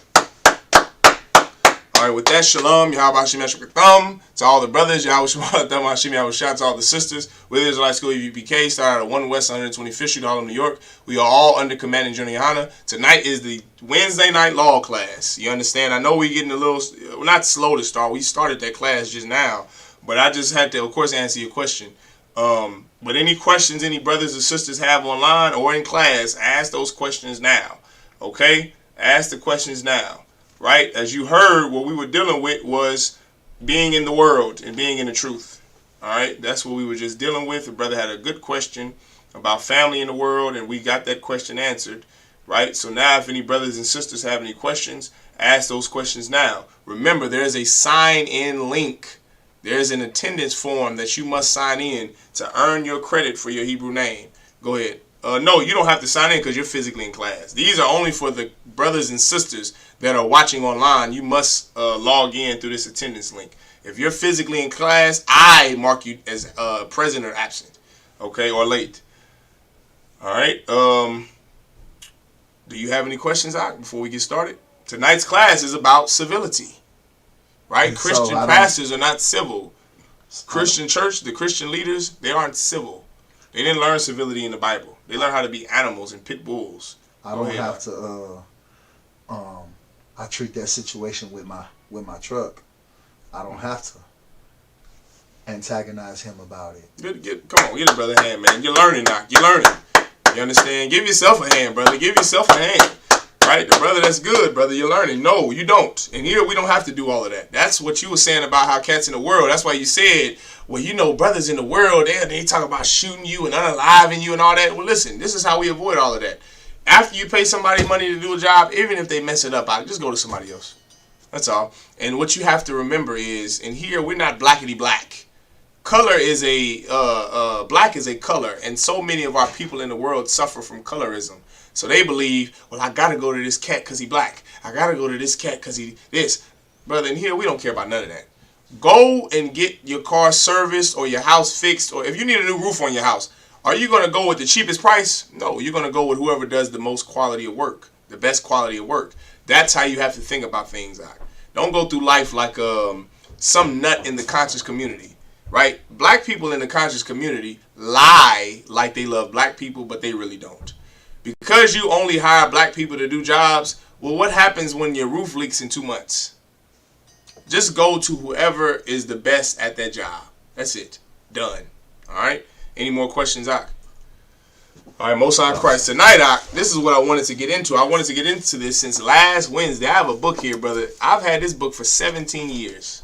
All right, with that, shalom, Yahweh Hashem Yashua Thumb, to all the brothers, Yahweh Shema Thumb Hashem Yahweh Shah, to all the sisters, with Israelite School UPK, started at 1 West 125th Street, Harlem, New York. We are all under command and Journey Hana. Tonight is the Wednesday night law class. You understand? I know we're getting a little, not slow to start. We started that class just now, but I just had to, of course, answer your question. But any questions any brothers or sisters have online or in class, ask those questions now. Okay? Ask the questions now. Right? As you heard, what we were dealing with was being in the world and being in the truth. All right? That's what we were just dealing with. The brother had a good question about family in the world, and we got that question answered. Right? So now if any brothers and sisters have any questions, ask those questions now. Remember, there's a sign-in link. There's an attendance form that you must sign in to earn your credit for your Hebrew name. Go ahead. No, you don't have to sign in because you're physically in class. These are only for the brothers and sisters that are watching online. You must log in through this attendance link. If you're physically in class, I mark you as present or absent, okay, or late. All right. Do you have any questions, Ak, before we get started? Tonight's class is about civility, right? And Christian pastors are not civil. Christian church, the Christian leaders, they aren't civil. They didn't learn civility in the Bible. They learned how to be animals and pit bulls. I don't have to. I treat that situation with my truck. I don't have to antagonize him about it. Come on, get a brother a hand, man. You're learning now. You're learning. You understand? Give yourself a hand, brother. Give yourself a hand. Right? The brother, that's good, brother. You're learning. No, you don't. And here we don't have to do all of that. That's what you were saying about how cats in the world. That's why you said, well, you know, brothers in the world, they talk about shooting you and unaliving you and all that. Well, listen, this is how we avoid all of that. After you pay somebody money to do a job, even if they mess it up, I just go to somebody else. That's all. And what you have to remember is, and here we're not blackety black. Color is black is a color, and so many of our people in the world suffer from colorism. So they believe, well, I gotta go to this cat because he black. I gotta go to this cat because he this. Brother, in here we don't care about none of that. Go and get your car serviced or your house fixed, or if you need a new roof on your house, are you going to go with the cheapest price? No, you're going to go with whoever does the most quality of work, the best quality of work. That's how you have to think about things. Don't go through life like some nut in the conscious community. right? Black people in the conscious community lie like they love black people, but they really don't. Because you only hire black people to do jobs, well, what happens when your roof leaks in 2 months? Just go to whoever is the best at that job. That's it. Done. All right? Any more questions, Ak? All right, Most High Christ. Tonight, Ak, this is what I wanted to get into. I wanted to get into this since last Wednesday. I have a book here, brother. I've had this book for 17 years.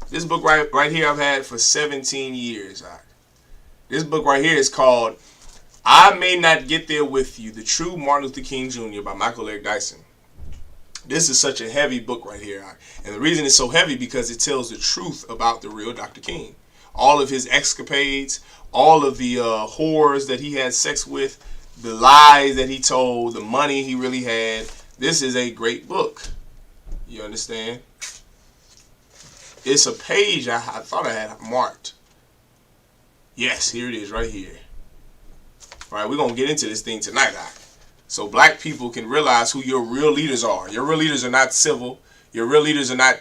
This book right here I've had for 17 years, Ak. This book right here is called I May Not Get There With You, The True Martin Luther King Jr. by Michael Eric Dyson. This is such a heavy book right here. And the reason it's so heavy because it tells the truth about the real Dr. King. All of his escapades, all of the whores that he had sex with, the lies that he told, the money he really had. This is a great book. You understand? It's a page I thought I had marked. Yes, here it is right here. All right, we're going to get into this thing tonight, so black people can realize who your real leaders are. Your real leaders are not civil. Your real leaders are not,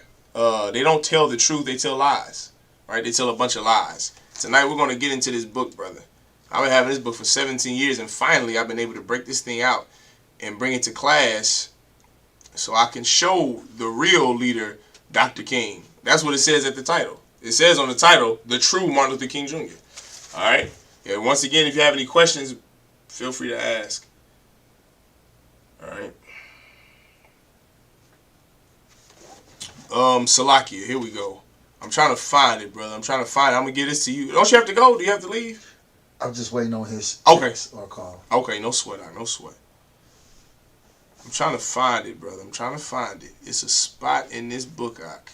they don't tell the truth. They tell lies, right? They tell a bunch of lies. Tonight we're going to get into this book, brother. I've been having this book for 17 years, and finally I've been able to break this thing out and bring it to class so I can show the real leader, Dr. King. That's what it says at the title. It says on the title, The True Martin Luther King Jr. All right? Yeah, once again, if you have any questions, feel free to ask. All right. Salakia, here we go. I'm trying to find it, brother. I'm trying to find it. I'm going to give this to you. Don't you have to go? Do you have to leave? I'm just waiting on his text or call. Okay, no sweat. No sweat. I'm trying to find it, brother. I'm trying to find it. It's a spot in this book, Ak.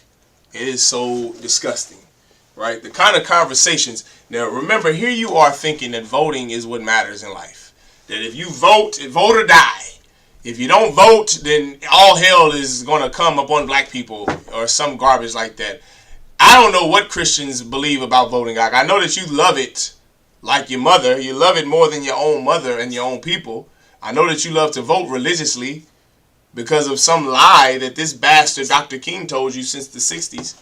It is so disgusting, right? The kind of conversations. Now, remember, here you are thinking that voting is what matters in life. That if you vote or die. If you don't vote, then all hell is going to come upon black people or some garbage like that. I don't know what Christians believe about voting, Ak. I know that you love it like your mother. You love it more than your own mother and your own people. I know that you love to vote religiously because of some lie that this bastard Dr. King told you since the 60s,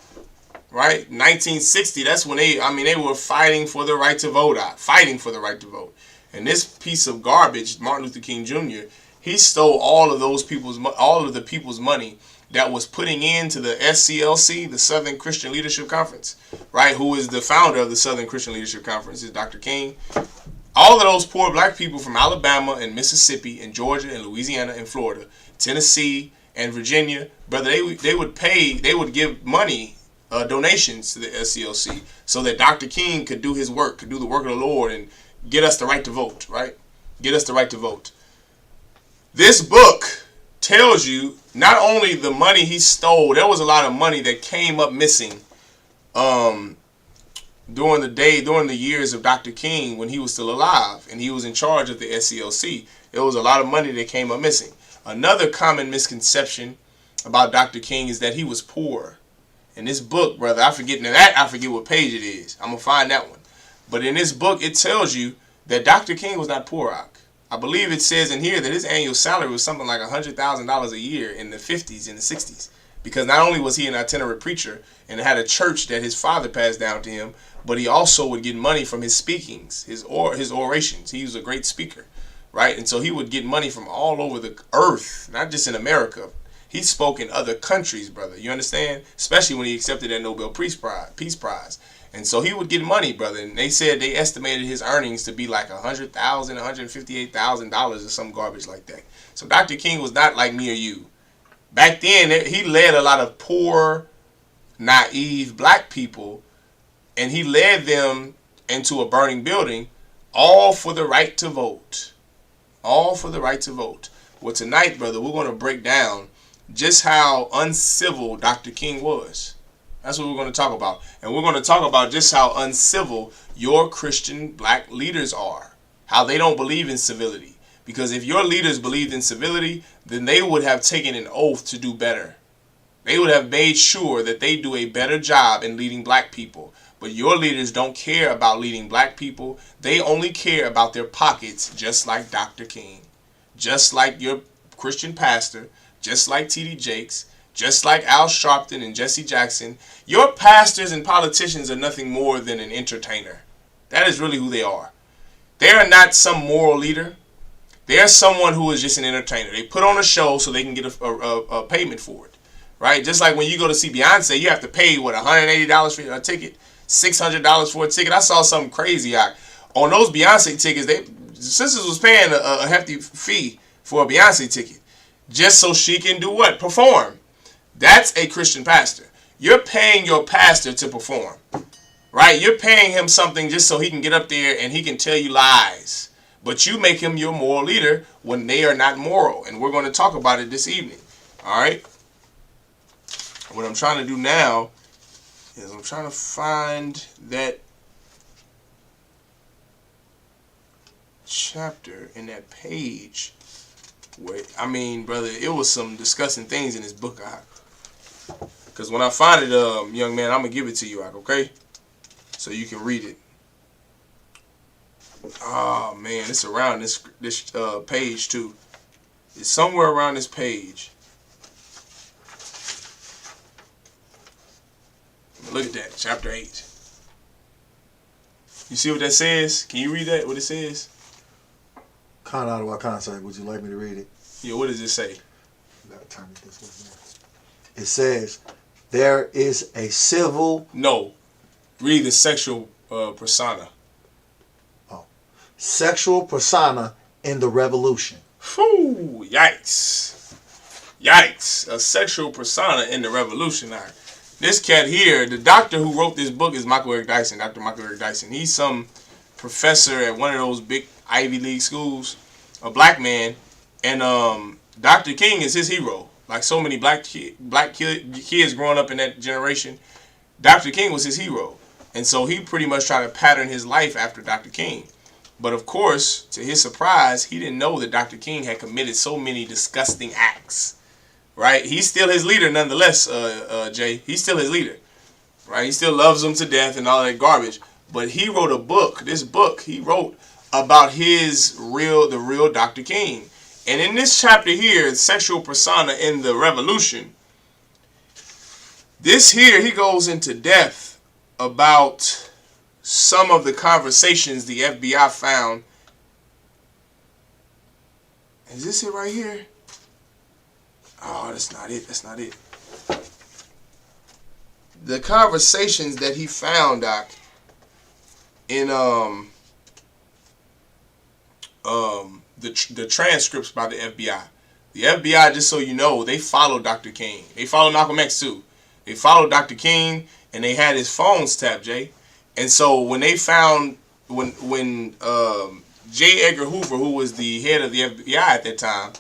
right? 1960, that's when they were fighting for the right to vote, fighting for the right to vote. And this piece of garbage, Martin Luther King Jr., he stole all of the people's money that was putting into the SCLC, the Southern Christian Leadership Conference, right? Who is the founder of the Southern Christian Leadership Conference is Dr. King. All of those poor black people from Alabama and Mississippi and Georgia and Louisiana and Florida, Tennessee and Virginia, brother, they would give money, donations to the SCLC so that Dr. King could do his work, could do the work of the Lord and get us the right to vote, right? Get us the right to vote. This book tells you not only the money he stole, there was a lot of money that came up missing during the years of Dr. King when he was still alive and he was in charge of the SCLC. There was a lot of money that came up missing. Another common misconception about Dr. King is that he was poor. In this book, brother, I forget what page it is. I'm going to find that one. But in this book, it tells you that Dr. King was not poor, Ak. I believe it says in here that his annual salary was something like $100,000 a year in the 50s and the 60s. Because not only was he an itinerant preacher and had a church that his father passed down to him, but he also would get money from his speakings, his orations. He was a great speaker, right? And so he would get money from all over the earth, not just in America. He spoke in other countries, brother. You understand? Especially when he accepted that Nobel Peace Prize. And so he would get money, brother. And they said they estimated his earnings to be like $100,000, $158,000 or some garbage like that. So Dr. King was not like me or you. Back then, he led a lot of poor, naive black people, and he led them into a burning building, all for the right to vote. All for the right to vote. Well, tonight, brother, we're going to break down just how uncivil Dr. King was. That's what we're going to talk about. And we're going to talk about just how uncivil your Christian black leaders are. How they don't believe in civility. Because if your leaders believed in civility, then they would have taken an oath to do better. They would have made sure that they do a better job in leading black people. But your leaders don't care about leading black people. They only care about their pockets, just like Dr. King. Just like your Christian pastor. Just like T.D. Jakes. just like Al Sharpton and Jesse Jackson, your pastors and politicians are nothing more than an entertainer. That is really who they are. They are not some moral leader. They are someone who is just an entertainer. They put on a show so they can get a payment for it, right? Just like when you go to see Beyonce, you have to pay, what, $180 for a ticket, $600 for a ticket. I saw something crazy. On those Beyonce tickets, sisters was paying a hefty fee for a Beyonce ticket just so she can do what? Perform. That's a Christian pastor. You're paying your pastor to perform, right? You're paying him something just so he can get up there and he can tell you lies. But you make him your moral leader when they are not moral. And we're going to talk about it this evening. All right? What I'm trying to do now is I'm trying to find that chapter in that page where, I mean, brother, it was some disgusting things in this book. Because when I find it, young man, I'm going to give it to you, okay? So you can read it. Oh man, it's around this page too. It's somewhere around this page. Look at that, chapter 8. You see what that says? Can you read that? What it says? Kind of out of what context? Would you like me to read it? Yeah. What does it say? Gotta turn it this way. It says, "There is a civil." No, read the sexual persona. Sexual persona in the revolution. Whew, yikes. Yikes. A sexual persona in the revolution. This cat here, the doctor who wrote this book is Michael Eric Dyson, Dr. Michael Eric Dyson. He's some professor at one of those big Ivy League schools, a black man, and Dr. King is his hero. Like so many black kids growing up in that generation, Dr. King was his hero. And so he pretty much tried to pattern his life after Dr. King. But of course, to his surprise, he didn't know that Dr. King had committed so many disgusting acts, right? He's still his leader nonetheless, Jay. He's still his leader, right? He still loves him to death and all that garbage. But he wrote a book, this book he wrote about the real Dr. King. And in this chapter here, Sexual Persona in the Revolution, this here, he goes into depth about some of the conversations the FBI found. Is this it right here? Oh, that's not it. That's not it. The conversations that he found, Doc, in the transcripts by the FBI. The FBI, just so you know, they followed Dr. King. They followed Malcolm X too. They followed Dr. King, and they had his phones tapped, Jay. And so when they found, when J. Edgar Hoover, who was the head of the FBI at that time,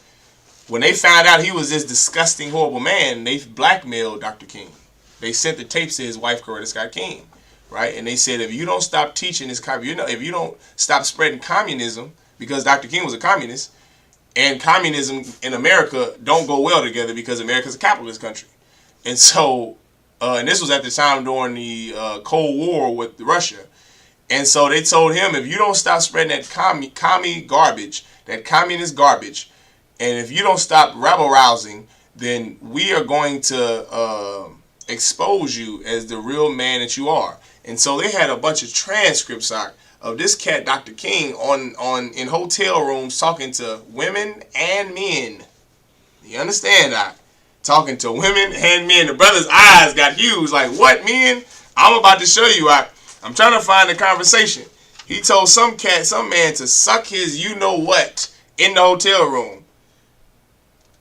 when they found out he was this disgusting, horrible man, they blackmailed Dr. King. They sent the tapes to his wife, Coretta Scott King, right? And they said, if you don't stop teaching this, if you don't stop spreading communism, because Dr. King was a communist, and communism in America don't go well together because America's a capitalist country. And so, and this was at the time during the Cold War with Russia. And so they told him, if you don't stop spreading that commie garbage, that communist garbage, and if you don't stop rabble-rousing, then we are going to expose you as the real man that you are. And so they had a bunch of transcripts out of this cat, Dr. King, in hotel rooms talking to women and men. You understand that? Talking to women and men. The brother's eyes got huge. Like, what, men? I'm about to show you. I'm trying to find the conversation. He told some man to suck his you-know-what in the hotel room.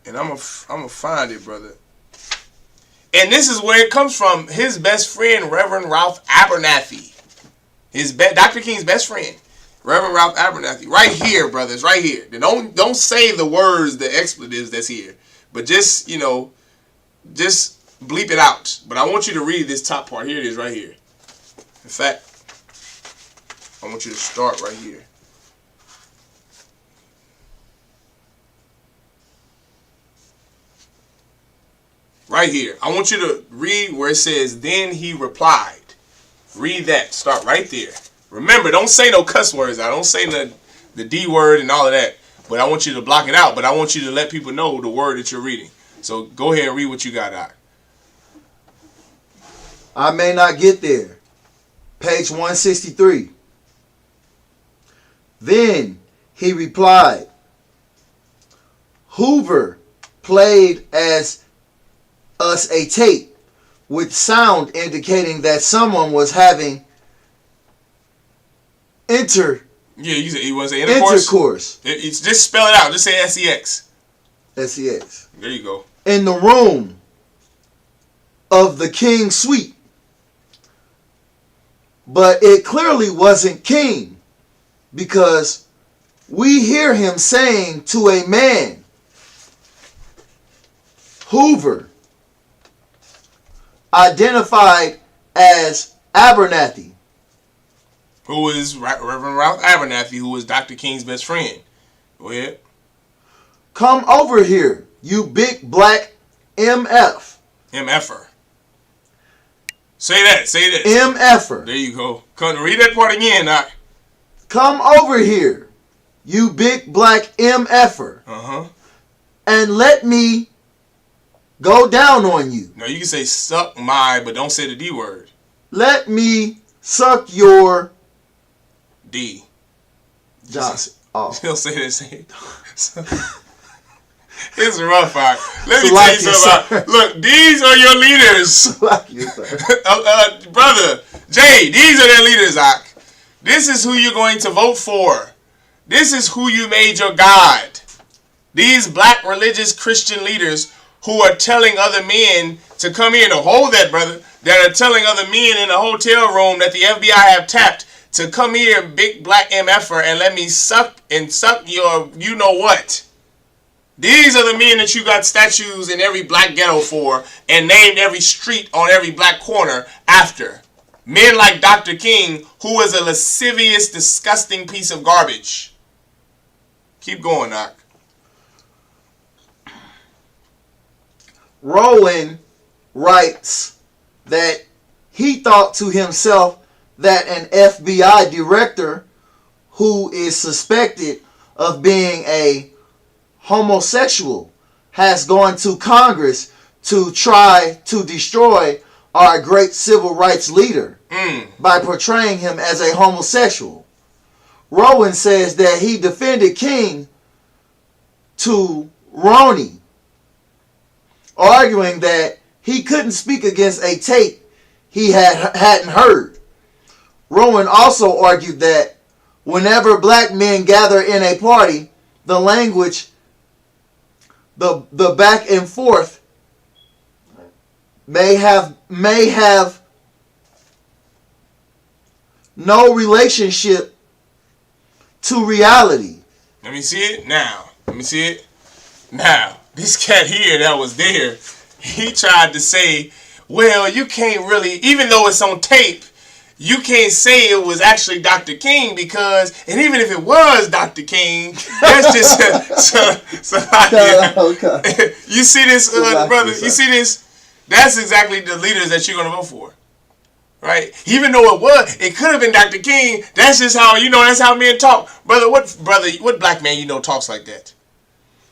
And I'm gonna find it, brother. And this is where it comes from. His best friend, Reverend Ralph Abernathy. Dr. King's best friend, Reverend Ralph Abernathy. Right here, brothers, right here. Don't say the words, the expletives that's here. But just, just bleep it out. But I want you to read this top part. Here it is right here. In fact, I want you to start right here. Right here. I want you to read where it says, then he replied. Read that. Start right there. Remember, don't say no cuss words. I don't say the D word and all of that. But I want you to block it out. But I want you to let people know the word that you're reading. So go ahead and read what you got, Doc. I may not get there. Page 163. Then he replied, Hoover played us a tape with sound indicating that someone was having Yeah, you want to say intercourse? It's just spell it out. Just say sex. Sex. There you go. In the room of the King's suite. But it clearly wasn't King, because we hear him saying to a man, Hoover, identified as Abernathy, who is Reverend Ralph Abernathy, who is Dr. King's best friend. Go ahead. Come over here, you big black MF. MFer. Say that. Say that. MFer. There you go. Come read that part again, Doc. Come over here, you big black MFer. And let me go down on you. No, you can say suck my, but don't say the D word. Let me suck your D. Johnson. Oh. He'll say that. Say it's rough out. Let me tell you something. Look, these are your leaders. Brother Jay, these are their leaders, Doc. This is who you're going to vote for. This is who you made your God. These black religious Christian leaders who are telling other men to come here to hold that, brother, that are telling other men in a hotel room that the FBI have tapped to come here, big black MFer, and let me suck your you know what. These are the men that you got statues in every black ghetto for and named every street on every black corner after. Men like Dr. King, who is a lascivious, disgusting piece of garbage. Keep going, Doc. Rowan writes that he thought to himself that an FBI director who is suspected of being a homosexual has gone to Congress to try to destroy our great civil rights leader by portraying him as a homosexual. Rowan says that he defended King to Ronnie, arguing that he couldn't speak against a tape he hadn't heard. Rowan also argued that whenever black men gather in a party, the language, the back and forth may have no relationship to reality. Let me see it now. Let me see it now. This cat here that was there, he tried to say, well, you can't really, even though it's on tape, you can't say it was actually Dr. King because, and even if it was Dr. King, that's just okay. You see this, brother? You see this? That's exactly the leaders that you're gonna vote for, right? Even though it could have been Dr. King. That's just how that's how men talk, brother. What black man talks like that?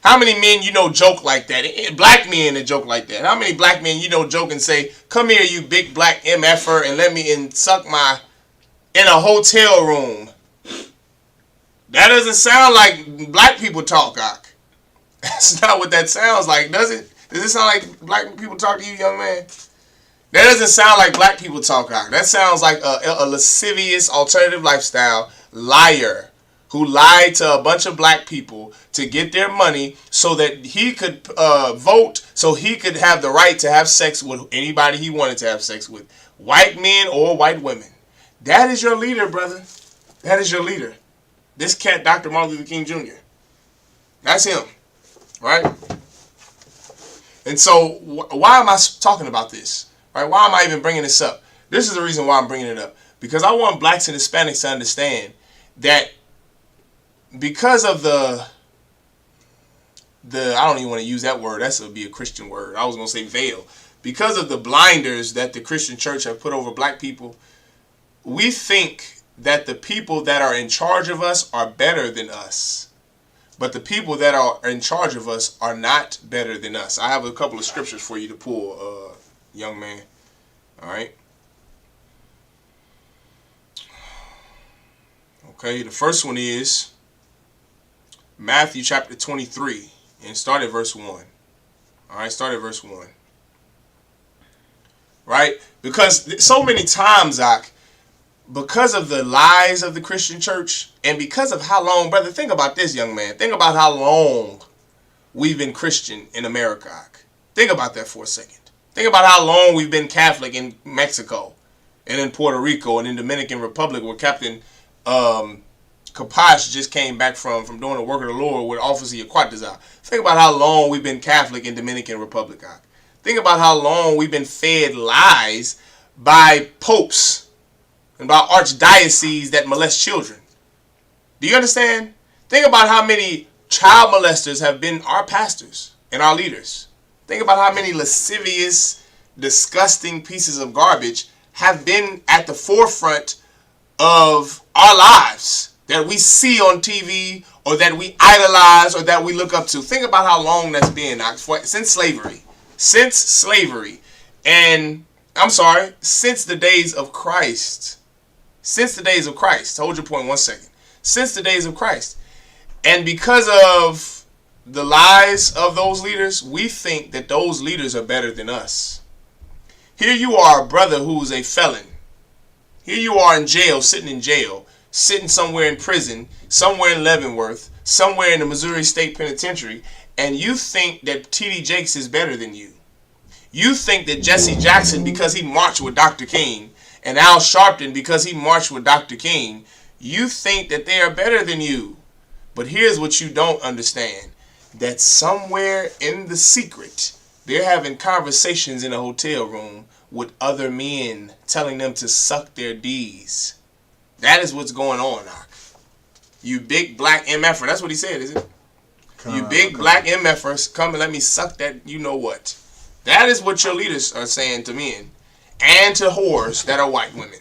How many men joke like that? Black men that joke like that. How many black men joke and say, "Come here, you big black MFer, and let me suck my in a hotel room"? That doesn't sound like black people talk, Doc. That's not what that sounds like, does it? Does it sound like black people talk to you, young man? That doesn't sound like black people talk, Doc. That sounds like a lascivious alternative lifestyle liar who lied to a bunch of black people to get their money so that he could vote, so he could have the right to have sex with anybody he wanted to have sex with, white men or white women. That is your leader, brother. That is your leader. This cat, Dr. Martin Luther King Jr. That's him, right? And so why am I talking about this? Right? Why am I even bringing this up? This is the reason why I'm bringing it up. Because I want blacks and Hispanics to understand that because of the I don't even want to use that word. That would be a Christian word. I was going to say veil. Because of the blinders that the Christian church have put over black people, we think that the people that are in charge of us are better than us. But the people that are in charge of us are not better than us. I have a couple of scriptures for you to pull, young man. All right. Okay, the first one is Matthew chapter 23 and start at verse 1. All right, start at verse 1. Right? Because so many times, Zach, because of the lies of the Christian church and because of how long, brother, think about this, young man. Think about how long we've been Christian in America. Think about that for a second. Think about how long we've been Catholic in Mexico and in Puerto Rico and in Dominican Republic, where Captain Capash just came back from doing the work of the Lord with Officer Yaquatazar. Think about how long we've been Catholic in Dominican Republic. Think about how long we've been fed lies by popes and by archdioceses that molest children. Do you understand? Think about how many child molesters have been our pastors and our leaders. Think about how many lascivious, disgusting pieces of garbage have been at the forefront of our lives that we see on TV or that we idolize or that we look up to. Think about how long that's been since slavery. Since slavery. And, I'm sorry, since the days of Christ. Since the days of Christ. Hold your point 1 second. Since the days of Christ. And because of the lies of those leaders, we think that those leaders are better than us. Here you are, a brother who's a felon. Here you are in jail, sitting somewhere in prison, somewhere in Leavenworth, somewhere in the Missouri State Penitentiary, and you think that T.D. Jakes is better than you. You think that Jesse Jackson, because he marched with Dr. King, and Al Sharpton, because he marched with Dr. King, you think that they are better than you. But here's what you don't understand. That somewhere in the secret, they're having conversations in a hotel room with other men, telling them to suck their D's. That is what's going on, Doc. You big black MFer. That's what he said, is it? You big black MFers, come and let me suck that you know what. That is what your leaders are saying to men and to whores that are white women,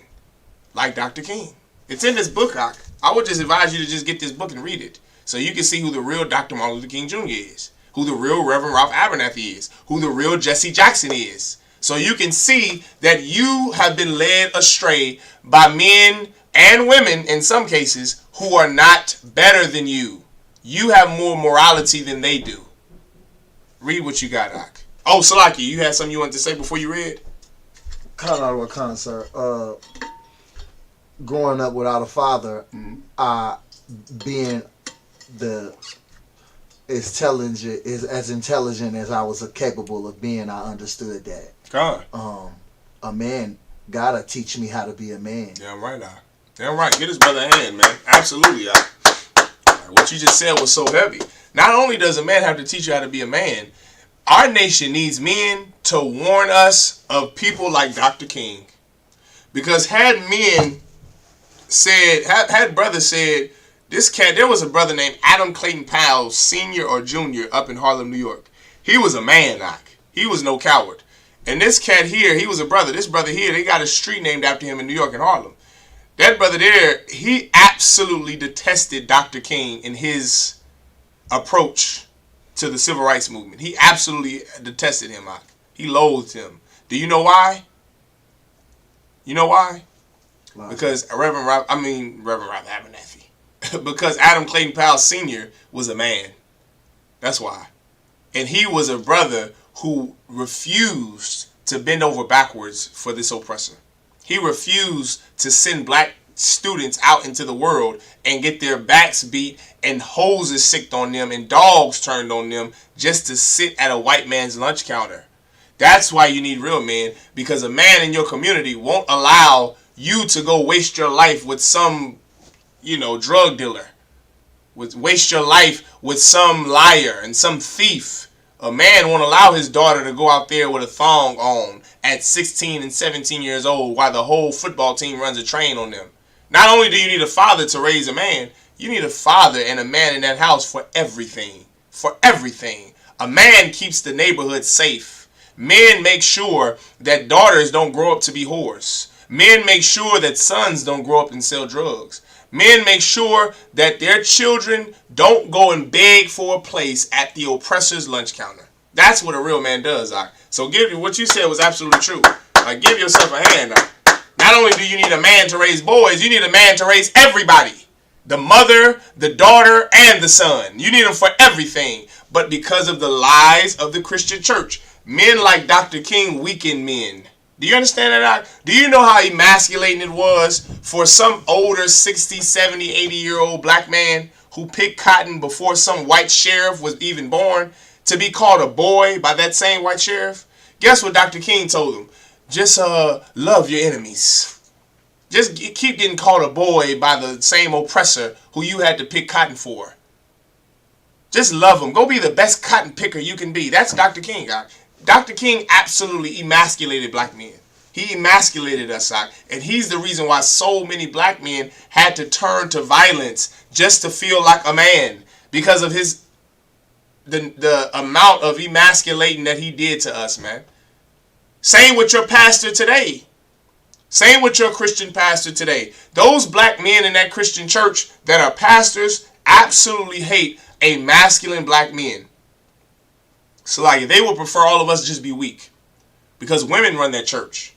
like Dr. King. It's in this book, Doc. I would just advise you to just get this book and read it so you can see who the real Dr. Martin Luther King Jr. is, who the real Reverend Ralph Abernathy is, who the real Jesse Jackson is. So you can see that you have been led astray by men and women, in some cases, who are not better than you. You have more morality than they do. Read what you got, Doc. Oh, Salaki, you had something you wanted to say before you read? Con, sir. Growing up without a father, being as intelligent as I was capable of being, I understood that. God. A man gotta teach me how to be a man. Damn right, Doc. Damn right. Get his brother a hand, man. Absolutely, Doc. What you just said was so heavy. Not only does a man have to teach you how to be a man, our nation needs men to warn us of people like Dr. King. Because had brothers said, there was a brother named Adam Clayton Powell, Sr. or Jr. up in Harlem, New York. He was a man, Doc. He was no coward. And this cat here, he was a brother. This brother here, they got a street named after him in New York and Harlem. That brother there, he absolutely detested Dr. King in his approach to the civil rights movement. He absolutely detested him. He loathed him. Do you know why? You know why? Wow. Because Reverend Ralph Abernathy. Because Adam Clayton Powell Sr. was a man. That's why. And he was a brother who refused to bend over backwards for this oppressor. He refused to send black students out into the world and get their backs beat and hoses sicked on them and dogs turned on them just to sit at a white man's lunch counter. That's why you need real men, because a man in your community won't allow you to go waste your life with some, drug dealer. Waste your life with some liar and some thief. A man won't allow his daughter to go out there with a thong on at 16 and 17 years old while the whole football team runs a train on them. Not only do you need a father to raise a man, you need a father and a man in that house for everything. For everything. A man keeps the neighborhood safe. Men make sure that daughters don't grow up to be whores. Men make sure that sons don't grow up and sell drugs. Men make sure that their children don't go and beg for a place at the oppressor's lunch counter. That's what a real man does, Doc. So what you said was absolutely true. Like, give yourself a hand, Doc. Not only do you need a man to raise boys, you need a man to raise everybody. The mother, the daughter, and the son. You need them for everything. But because of the lies of the Christian church, men like Dr. King weaken men. Do you understand that, Doc? Do you know how emasculating it was for some older 60, 70, 80-year-old black man who picked cotton before some white sheriff was even born to be called a boy by that same white sheriff? Guess what Dr. King told him? Just love your enemies. Just keep getting called a boy by the same oppressor who you had to pick cotton for. Just love them. Go be the best cotton picker you can be. That's Dr. King, Doc. Dr. King absolutely emasculated black men. He emasculated us, Doc. And he's the reason why so many black men had to turn to violence just to feel like a man. Because of the amount of emasculating that he did to us, man. Same with your pastor today. Same with your Christian pastor today. Those black men in that Christian church that are pastors absolutely hate a masculine black men. So like they would prefer all of us just be weak. Because women run that church.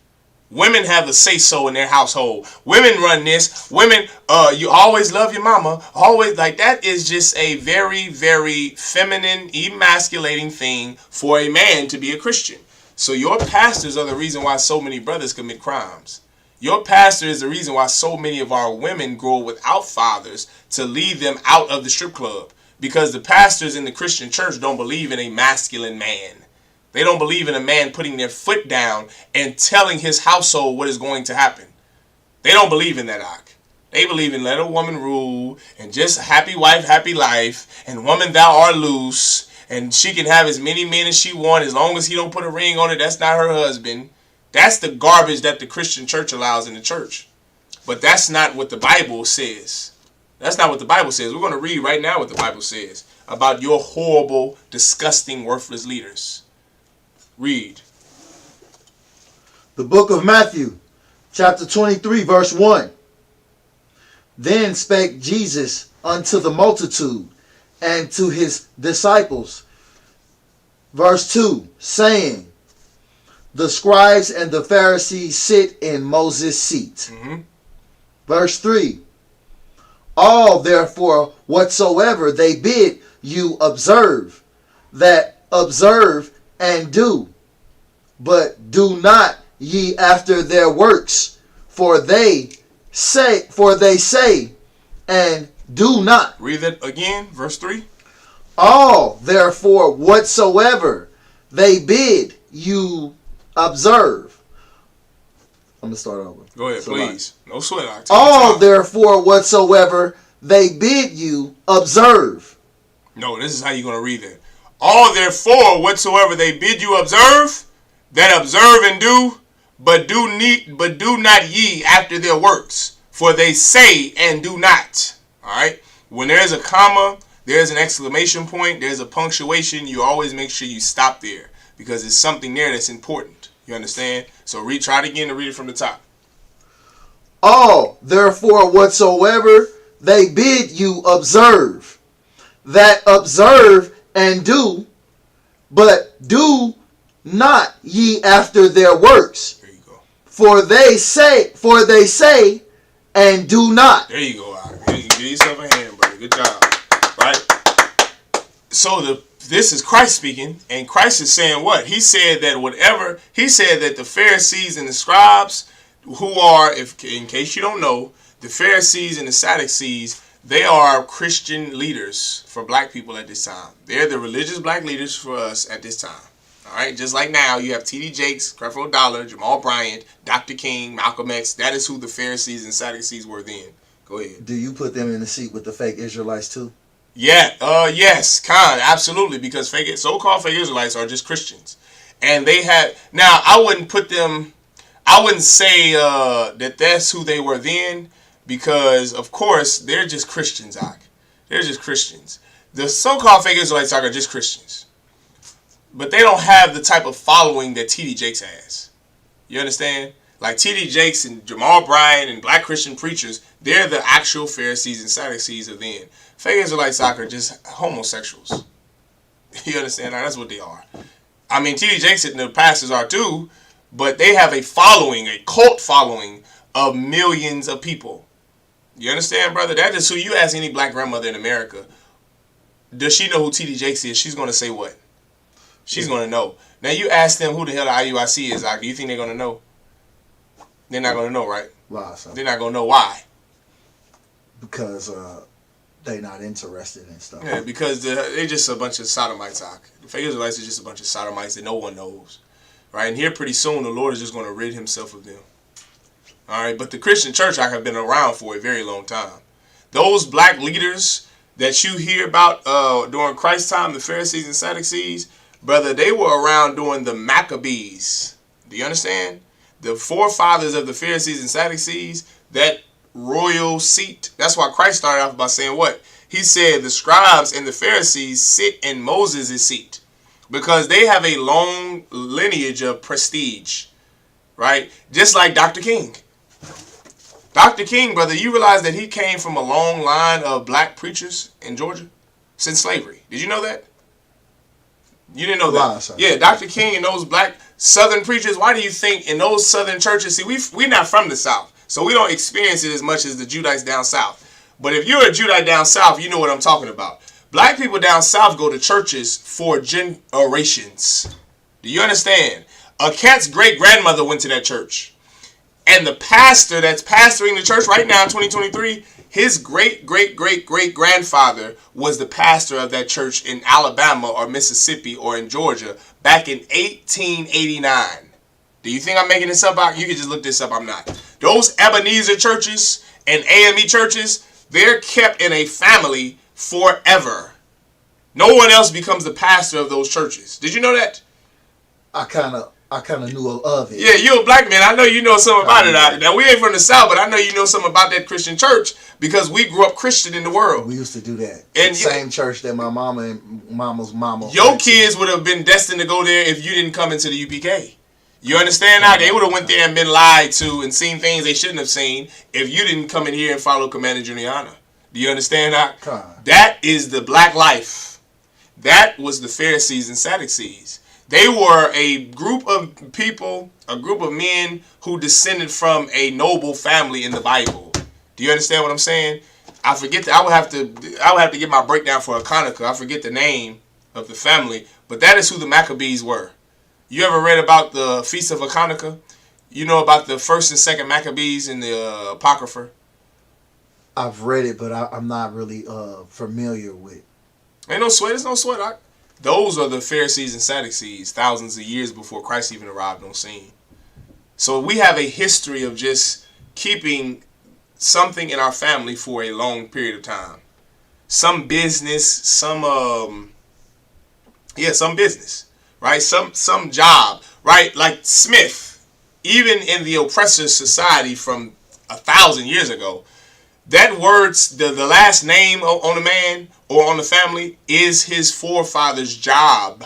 Women have the say-so in their household. Women run this. Women, you always love your mama. Always, like, that is just a very, very feminine, emasculating thing for a man to be a Christian. So your pastors are the reason why so many brothers commit crimes. Your pastor is the reason why so many of our women grow without fathers to lead them out of the strip club. Because the pastors in the Christian church don't believe in a masculine man. They don't believe in a man putting their foot down and telling his household what is going to happen. They don't believe in that, Doc. They believe in let a woman rule and just happy wife, happy life, and woman thou art loose. And she can have as many men as she wants as long as he don't put a ring on it. That's not her husband. That's the garbage that the Christian church allows in the church. But that's not what the Bible says. That's not what the Bible says. We're going to read right now what the Bible says about your horrible, disgusting, worthless leaders. Read. The book of Matthew, chapter 23, verse 1. Then spake Jesus unto the multitude and to his disciples, verse 2, saying, the scribes and the Pharisees sit in Moses' seat. Verse 3, all therefore whatsoever they bid you observe, that observe and do, but do not ye after their works, for they say and do not. Read that again, verse 3. All therefore whatsoever they bid you observe. I'm gonna start over. Go ahead, please. No sweat. All therefore whatsoever they bid you observe. No, this is how you're gonna read it. All therefore whatsoever they bid you observe, that observe and do, but do not ye after their works, for they say and do not. All right. When there's a comma, there's an exclamation point, there's a punctuation. You always make sure you stop there because there's something there that's important. You understand? So try it again to read it from the top. All therefore whatsoever they bid you observe, that observe and do, but do not ye after their works. There you go. For they say and do not. There you go, Al. Give yourself a hand, brother. Good job. Right? So this is Christ speaking, and Christ is saying what? He said that the Pharisees and the scribes, who are, in case you don't know, the Pharisees and the Sadducees, they are Christian leaders for black people at this time. They're the religious black leaders for us at this time. All right, just like now, you have T.D. Jakes, Creflo Dollar, Jamal Bryant, Dr. King, Malcolm X. That is who the Pharisees and Sadducees were then. Go ahead. Do you put them in the seat with the fake Israelites too? Yeah, yes, absolutely, because so-called fake Israelites are just Christians, and they had. Now, I wouldn't say that that's who they were then, because of course they're just Christians. They're just Christians. The so-called fake Israelites are just Christians. But they don't have the type of following that T.D. Jakes has. You understand? Like T.D. Jakes and Jamal Bryant and black Christian preachers, they're the actual Pharisees and Sadducees of then. Fake Israelites are just homosexuals. You understand? Now, that's what they are. I mean, T.D. Jakes and the pastors are too, but they have a following, a cult following of millions of people. You understand, brother? That is who you ask any black grandmother in America. Does she know who T.D. Jakes is? She's going to say what? She's going to know. Now, you ask them who the hell the IUIC is. Do you think they're going to know? They're not going to know, right? Why? So? They're not going to know why. Because they're not interested in stuff. Yeah, because they're just a bunch of sodomites. The fake Israelites are just a bunch of sodomites that no one knows. Right? And here pretty soon, the Lord is just going to rid himself of them. All right? But the Christian church have been around for a very long time. Those black leaders that you hear about during Christ's time, the Pharisees and Sadducees, brother, they were around during the Maccabees. Do you understand? The forefathers of the Pharisees and Sadducees, that royal seat. That's why Christ started off by saying what? He said the scribes and the Pharisees sit in Moses' seat because they have a long lineage of prestige, right? Just like Dr. King. Dr. King, brother, you realize that he came from a long line of black preachers in Georgia since slavery. Did you know that? You didn't know that? Yeah, Dr. King and those black Southern preachers, why do you think in those Southern churches, see, we're not from the South, so we don't experience it as much as the Judites down South. But if you're a Judite down South, you know what I'm talking about. Black people down South go to churches for generations. Do you understand? A cat's great-grandmother went to that church. And the pastor that's pastoring the church right now in 2023, his great-great-great-great-grandfather was the pastor of that church in Alabama or Mississippi or in Georgia back in 1889. Do you think I'm making this up? You can just look this up. I'm not. Those Ebenezer churches and AME churches, they're kept in a family forever. No one else becomes the pastor of those churches. Did you know that? I kind of knew of it. Yeah, you're a black man. I know you know something about it. Now, we ain't from the South, but I know you know something about that Christian church because we grew up Christian in the world. We used to do that. And the same church that my mama and mama's mama. Your kids would have been destined to go there if you didn't come into the UPK. You understand now? They would have went there and been lied to and seen things they shouldn't have seen if you didn't come in here and follow Commander Juliana. Do you understand that? That is the black life. That was the Pharisees and Sadducees. They were a group of people, a group of men who descended from a noble family in the Bible. Do you understand what I'm saying? I forget. I would have to get my breakdown for Hanukkah. I forget the name of the family, but that is who the Maccabees were. You ever read about the Feast of Hanukkah? You know about the first and second Maccabees in the Apocrypha? I've read it, but I'm not really familiar with. Ain't no sweat. There's no sweat. Those are the Pharisees and Sadducees thousands of years before Christ even arrived on scene. So we have a history of just keeping something in our family for a long period of time. Some business, some business, right? Some job, right? Like Smith, even in the oppressor society from 1,000 years ago, that word's the last name on the man or on the family is his forefather's job.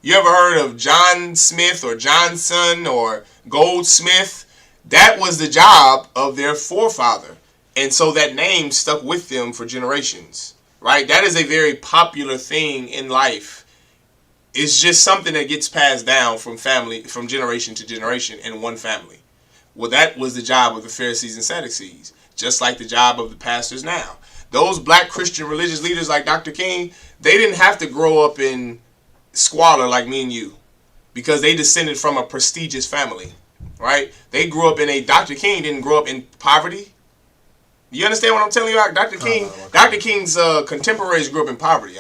You ever heard of John Smith or Johnson or Goldsmith? That was the job of their forefather. And so that name stuck with them for generations, right? That is a very popular thing in life. It's just something that gets passed down from generation to generation in one family. Well, that was the job of the Pharisees and Sadducees, just like the job of the pastors now. Those black Christian religious leaders like Dr. King, they didn't have to grow up in squalor like me and you because they descended from a prestigious family, right? They grew up Dr. King didn't grow up in poverty. You understand what I'm telling you, Dr. King? Dr. King's contemporaries grew up in poverty,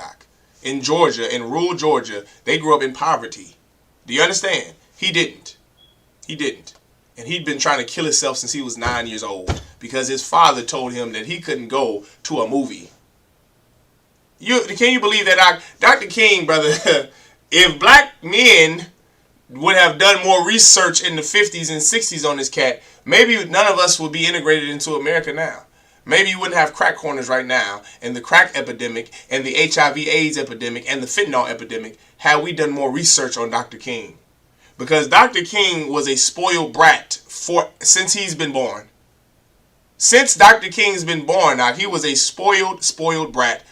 in Georgia, in rural Georgia. They grew up in poverty. Do you understand? He didn't. And he'd been trying to kill himself since he was 9 years old because his father told him that he couldn't go to a movie. Can you believe that? Dr. King, brother, if black men would have done more research in the 50s and 60s on this cat, maybe none of us would be integrated into America now. Maybe you wouldn't have crack corners right now and the crack epidemic and the HIV AIDS epidemic and the fentanyl epidemic had we done more research on Dr. King. Because Dr. King was a spoiled brat since he's been born. Since Dr. King's been born, now he was a spoiled brat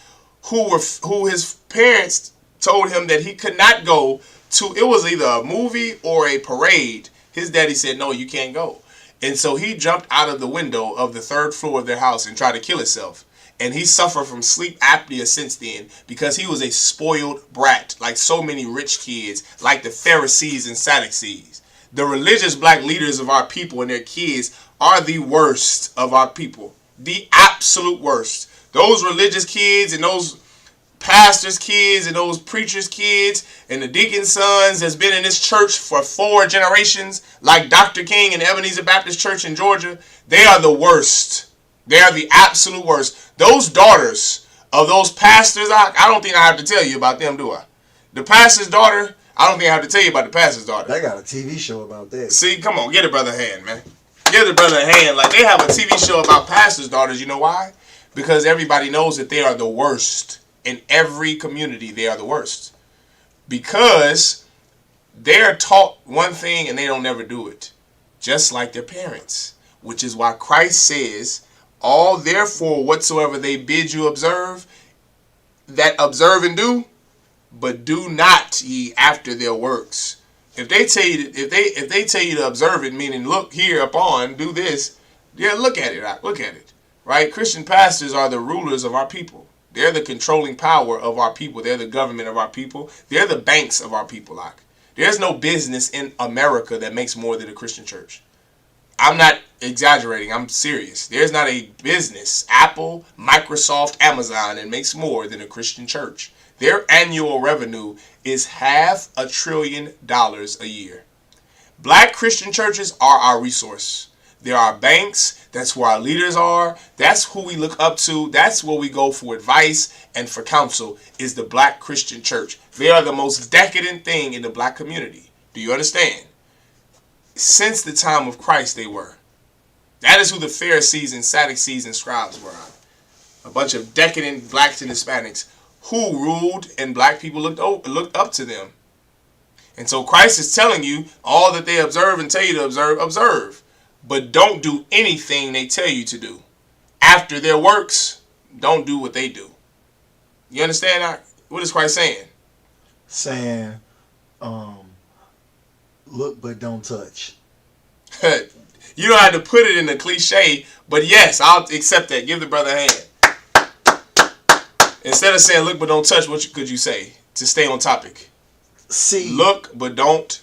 who his parents told him that he could not go to. It was either a movie or a parade. His daddy said, no, you can't go. And so he jumped out of the window of the 3rd floor of their house and tried to kill himself. And he suffered from sleep apnea since then because he was a spoiled brat, like so many rich kids, like the Pharisees and Sadducees. The religious black leaders of our people and their kids are the worst of our people. The absolute worst. Those religious kids and those pastors' kids and those preachers' kids and the deacons' sons that's been in this church for 4 generations, like Dr. King and Ebenezer Baptist Church in Georgia, they are the worst. They are the absolute worst. Those daughters of those pastors, I don't think I have to tell you about them, do I? The pastor's daughter, I don't think I have to tell you about the pastor's daughter. They got a TV show about that. See, come on, get a brother a hand, man. Give the brother a hand. Like, they have a TV show about pastor's daughters. You know why? Because everybody knows that they are the worst. In every community, they are the worst. Because they're taught one thing and they don't never do it. Just like their parents. Which is why Christ says, all therefore whatsoever they bid you observe, that observe and do, but do not ye after their works. If they tell you if they tell you to observe it, meaning look here upon, do this, yeah, look at it. Look at it. Right? Christian pastors are the rulers of our people. They're the controlling power of our people. They're the government of our people. They're the banks of our people. Like, there's no business in America that makes more than a Christian church. I'm not exaggerating. I'm serious. There's not a business, Apple, Microsoft, Amazon, that makes more than a Christian church. Their annual revenue is $500 billion a year. Black Christian churches are our resource. There are banks. That's where our leaders are. That's who we look up to. That's where we go for advice and for counsel, is the Black Christian church. They are the most decadent thing in the black community. Do you understand? Since the time of Christ, they were. That is who the Pharisees and Sadducees and scribes were. A bunch of decadent blacks and Hispanics who ruled, and black people looked up to them. And so Christ is telling you all that they observe and tell you to observe, observe. But don't do anything they tell you to do. After their works, don't do what they do. You understand? What is Christ saying? Saying, look but don't touch. You don't have to put it in a cliche, but yes, I'll accept that. Give the brother a hand. Instead of saying look but don't touch, what could you say to stay on topic? See. Look but don't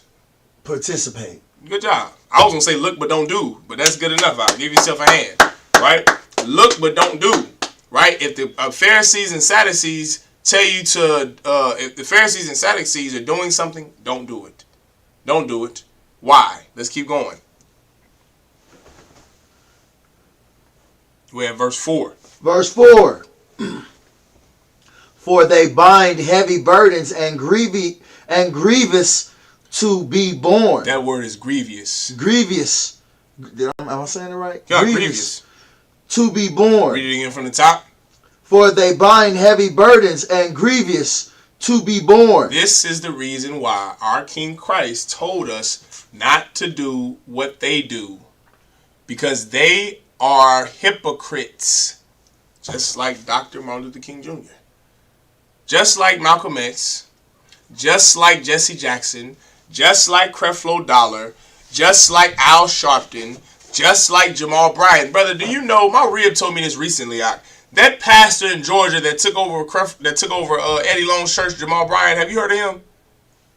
participate. Good job. I was going to say look but don't do, but that's good enough. I'll give yourself a hand. Right? Look but don't do. Right? If the Pharisees and Sadducees tell you to, if the Pharisees and Sadducees are doing something, don't do it. Don't do it. Why? Let's keep going. We're at verse 4. Verse 4. For they bind heavy burdens and grievous to be borne. That word is grievous. Grievous. Am I saying it right? Yeah, grievous. To be borne. Read it again from the top. For they bind heavy burdens and grievous to be borne. This is the reason why our King Christ told us not to do what they do. Because they are hypocrites. Just like Dr. Martin Luther King Jr. Just like Malcolm X. Just like Jesse Jackson. Just like Creflo Dollar. Just like Al Sharpton. Just like Jamal Bryant. Brother, do you know, my rib told me this recently, that pastor in Georgia that took over Eddie Long's church, Jamal Bryant, have you heard of him?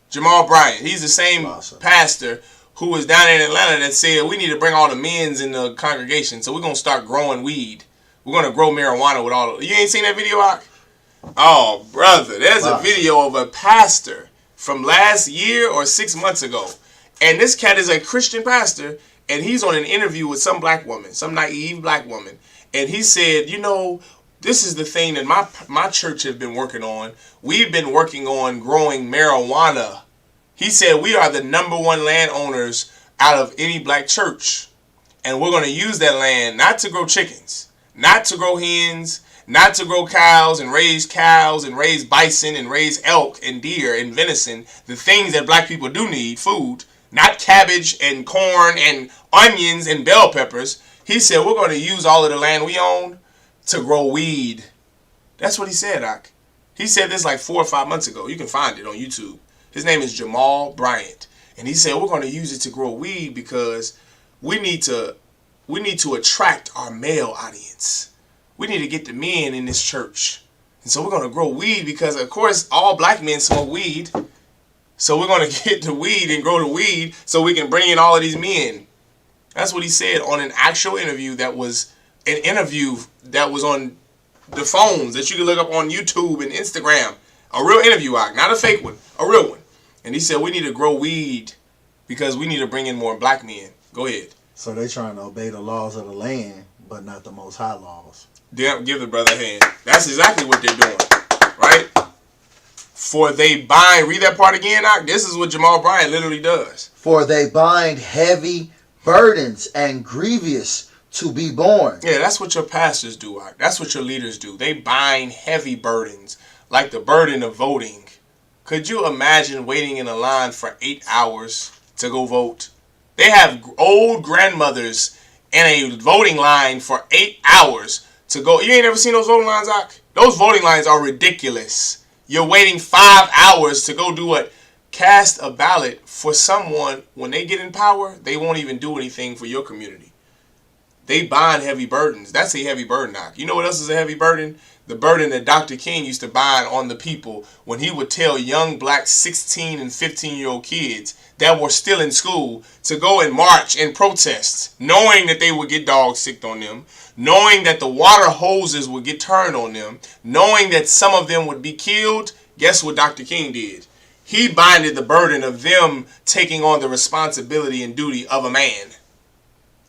Jamal Bryant. He's the same pastor who was down in Atlanta that said we need to bring all the men's in the congregation, so we're going to start growing weed. We're going to grow marijuana with all of. You ain't seen that video, Ak? Oh, brother, there's a video of a pastor from last year or 6 months ago. And this cat is a Christian pastor, and he's on an interview with some black woman, some naive black woman. And he said, you know, this is the thing that my church has been working on. We've been working on growing marijuana. He said we are the #1 landowners out of any black church. And we're going to use that land not to grow chickens, not to grow hens, not to grow cows and raise bison and raise elk and deer and venison, the things that black people do need, food. not cabbage and corn and onions and bell peppers. He said, we're going to use all of the land we own to grow weed. That's what he said, Doc. He said this like 4 or 5 months ago. You can find it on YouTube. His name is Jamal Bryant. And he said, we're going to use it to grow weed because we need to attract our male audience. We need to get the men in this church. And so we're going to grow weed because, of course, all black men smoke weed. So we're going to get the weed and grow the weed so we can bring in all of these men. That's what he said on an actual interview that was on the phones that you can look up on YouTube and Instagram. A real interview, not a fake one, a real one. And he said we need to grow weed because we need to bring in more black men. Go ahead. So they trying to obey the laws of the land, but not the Most High laws. Give the brother a hand. That's exactly what they're doing, right? For they bind, read that part again, Doc. This is what Jamal Bryant literally does. For they bind heavy burdens and grievous to be borne. Yeah, that's what your pastors do, Doc. That's what your leaders do. They bind heavy burdens, like the burden of voting. Could you imagine waiting in a line for 8 hours to go vote? They have old grandmothers in a voting line for 8 hours to go. You ain't ever seen those voting lines, Doc? Those voting lines are ridiculous. You're waiting 5 hours to go do what? Cast a ballot for someone. When they get in power, they won't even do anything for your community. They bind heavy burdens. That's a heavy burden, Doc. You know what else is a heavy burden? The burden that Dr. King used to bind on the people when he would tell young black 16 and 15-year-old kids that were still in school to go and march and protest, knowing that they would get dog sicked on them, knowing that the water hoses would get turned on them, knowing that some of them would be killed. Guess what Dr. King did? He binded the burden of them taking on the responsibility and duty of a man.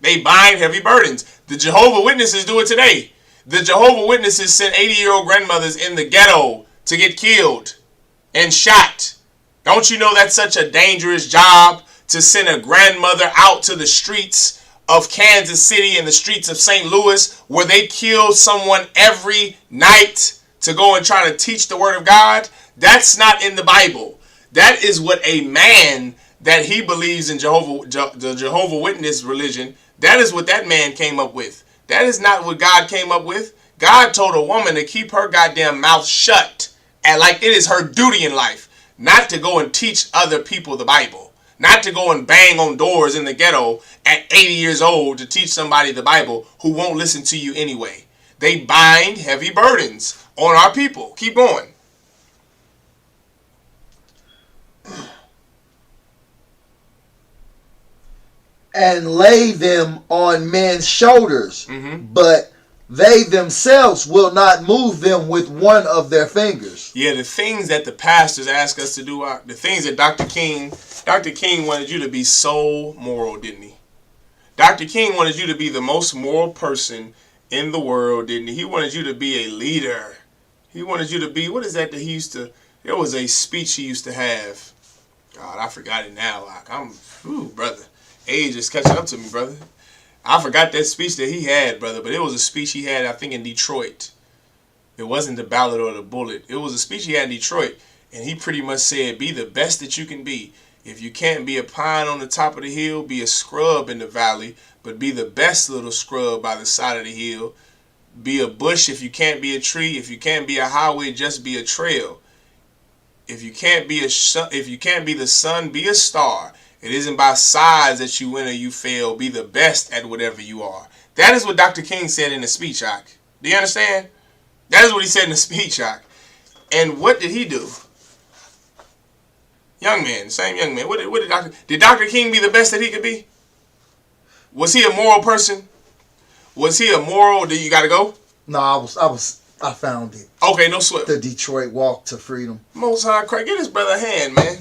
They bind heavy burdens. The Jehovah's Witnesses do it today. The Jehovah's Witnesses sent 80-year-old grandmothers in the ghetto to get killed and shot. Don't you know that's such a dangerous job to send a grandmother out to the streets of Kansas City and the streets of St. Louis where they kill someone every night to go and try to teach the word of God? That's not in the Bible. That is what a man that he believes in the Jehovah's Witness religion, that is what that man came up with. That is not what God came up with. God told a woman to keep her goddamn mouth shut, and like it is her duty in life, not to go and teach other people the Bible, not to go and bang on doors in the ghetto at 80 years old to teach somebody the Bible who won't listen to you anyway. They bind heavy burdens on our people. Keep going. And lay them on men's shoulders, but they themselves will not move them with one of their fingers. Yeah, the things that the pastors ask us to do, the things that Dr. King wanted you to be so moral, didn't he? Dr. King wanted you to be the most moral person in the world, didn't he? He wanted you to be a leader. He wanted you to be, what is that he used to, there was a speech he used to have. God, I forgot it now. Brother. Age is catching up to me, brother. I forgot that speech that he had, brother, but it was a speech he had, I think, in Detroit. It wasn't the ballot or the bullet. It was a speech he had in Detroit, and he pretty much said, be the best that you can be. If you can't be a pine on the top of the hill, be a scrub in the valley, but be the best little scrub by the side of the hill. Be a bush if you can't be a tree. If you can't be a highway, just be a trail. If you can't be the sun, be a star. It isn't by size that you win or you fail. Be the best at whatever you are. That is what Dr. King said in the speech, Ak. Do you understand? That is what he said in the speech, Ak. And what did he do? Young man, same young man. Did Dr. King be the best that he could be? Was he a moral person? Was he a moral? You got to go? No, I found it. Okay, no sweat. The Detroit Walk to Freedom. Most High Christ, get his brother a hand, man.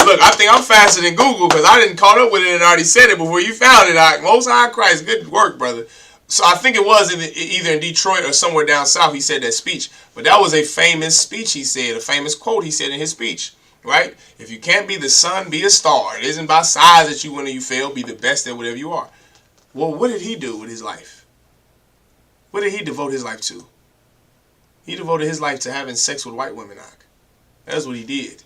Look, I think I'm faster than Google because I didn't caught up with it and already said it before you found it. Most High Christ, good work, brother. So I think it was either in Detroit or somewhere down south he said that speech. But that was a famous speech he said, a famous quote he said in his speech, right? If you can't be the sun, be a star. It isn't by size that you win or you fail. Be the best at whatever you are. Well, what did he do with his life? What did he devote his life to? He devoted his life to having sex with white women, Ak. That's what he did.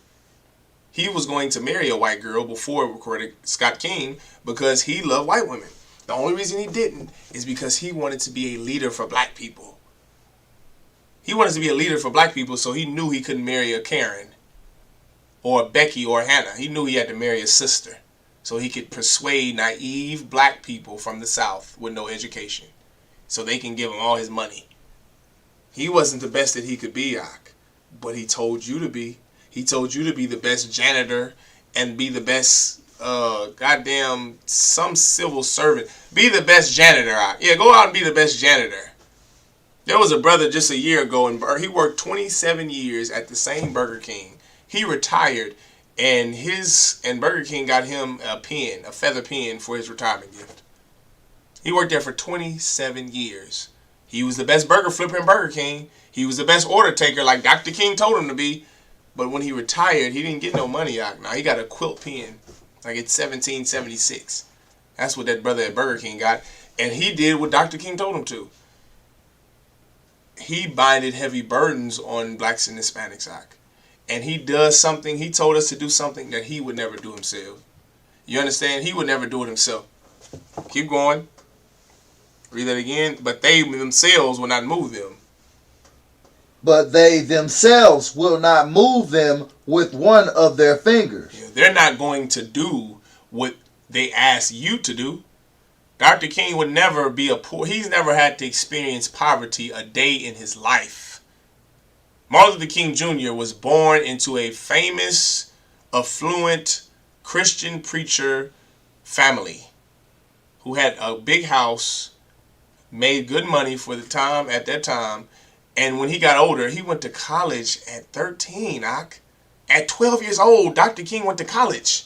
He was going to marry a white girl before it recorded Scott King because he loved white women. The only reason he didn't is because he wanted to be a leader for black people. He wanted to be a leader for black people, so he knew he couldn't marry a Karen or a Becky or a Hannah. He knew he had to marry a sister so he could persuade naive black people from the South with no education so they can give him all his money. He wasn't the best that he could be, Ak, but he told you to be. He told you to be the best janitor and be the best goddamn some civil servant. Be the best janitor, Ak. Yeah, go out and be the best janitor. There was a brother just a year ago, and he worked 27 years at the same Burger King. He retired, and Burger King got him a feather pen for his retirement gift. He worked there for 27 years. He was the best burger flipper in Burger King. He was the best order taker like Dr. King told him to be. But when he retired, he didn't get no money out. Now he got a quilt pen, like it's 1776. That's what that brother at Burger King got. And he did what Dr. King told him to. He binded heavy burdens on blacks and Hispanics, and he does something. He told us to do something that he would never do himself. You understand? He would never do it himself. Keep going. Read that again. But they themselves will not move them. But they themselves will not move them with one of their fingers. Yeah, they're not going to do what they ask you to do. Dr. King would never be he's never had to experience poverty a day in his life. Martin Luther King Jr. was born into a famous, affluent Christian preacher family who had a big house, made good money for the time at that time, and when he got older, he went to college at 13, Ak. At 12 years old, Dr. King went to college.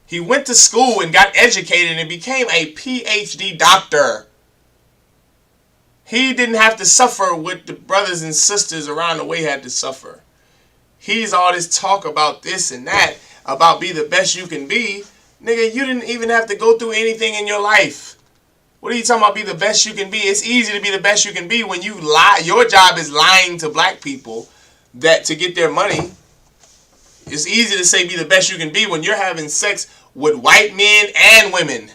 He went to school and got educated and became a PhD doctor. He didn't have to suffer what the brothers and sisters around the way had to suffer. He's all this talk about this and that, about be the best you can be. Nigga, you didn't even have to go through anything in your life. What are you talking about be the best you can be? It's easy to be the best you can be when you lie. Your job is lying to black people that to get their money. It's easy to say be the best you can be when you're having sex with white men and women.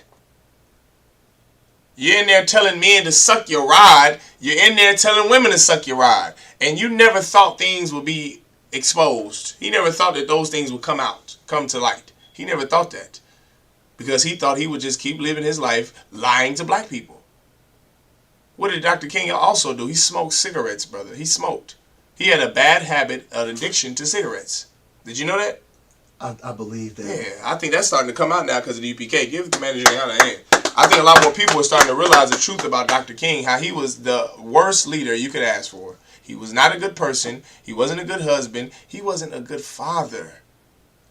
You're in there telling men to suck your rod. You're in there telling women to suck your rod. And you never thought things would be exposed. He never thought that those things would come to light. He never thought that. Because he thought he would just keep living his life lying to black people. What did Dr. King also do? He smoked cigarettes, brother. He smoked. He had a bad habit, an addiction to cigarettes. Did you know that? I believe that. Yeah, I think that's starting to come out now because of the UPK. Give the manager a hand. I think a lot more people are starting to realize the truth about Dr. King, how he was the worst leader you could ask for. He was not a good person. He wasn't a good husband. He wasn't a good father.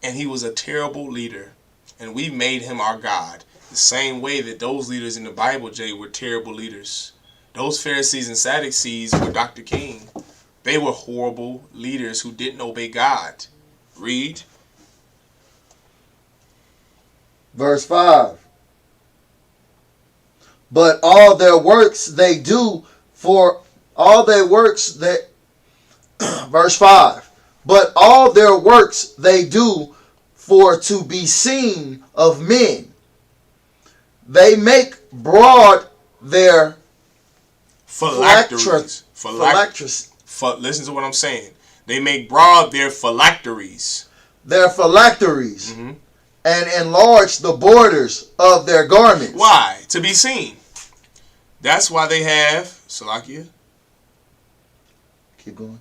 And he was a terrible leader. And we made him our God. The same way that those leaders in the Bible, Jay, were terrible leaders. Those Pharisees and Sadducees were Dr. King. They were horrible leaders who didn't obey God. Read. Verse 5. But all their works they do for all their works that verse 5. But all their works they do for to be seen of men. They broad their phylacteries. Listen to what I'm saying. They make broad their phylacteries. Their phylacteries. Mm-hmm. And enlarge the borders of their garments. Why? To be seen. That's why they have Salakia. Keep going.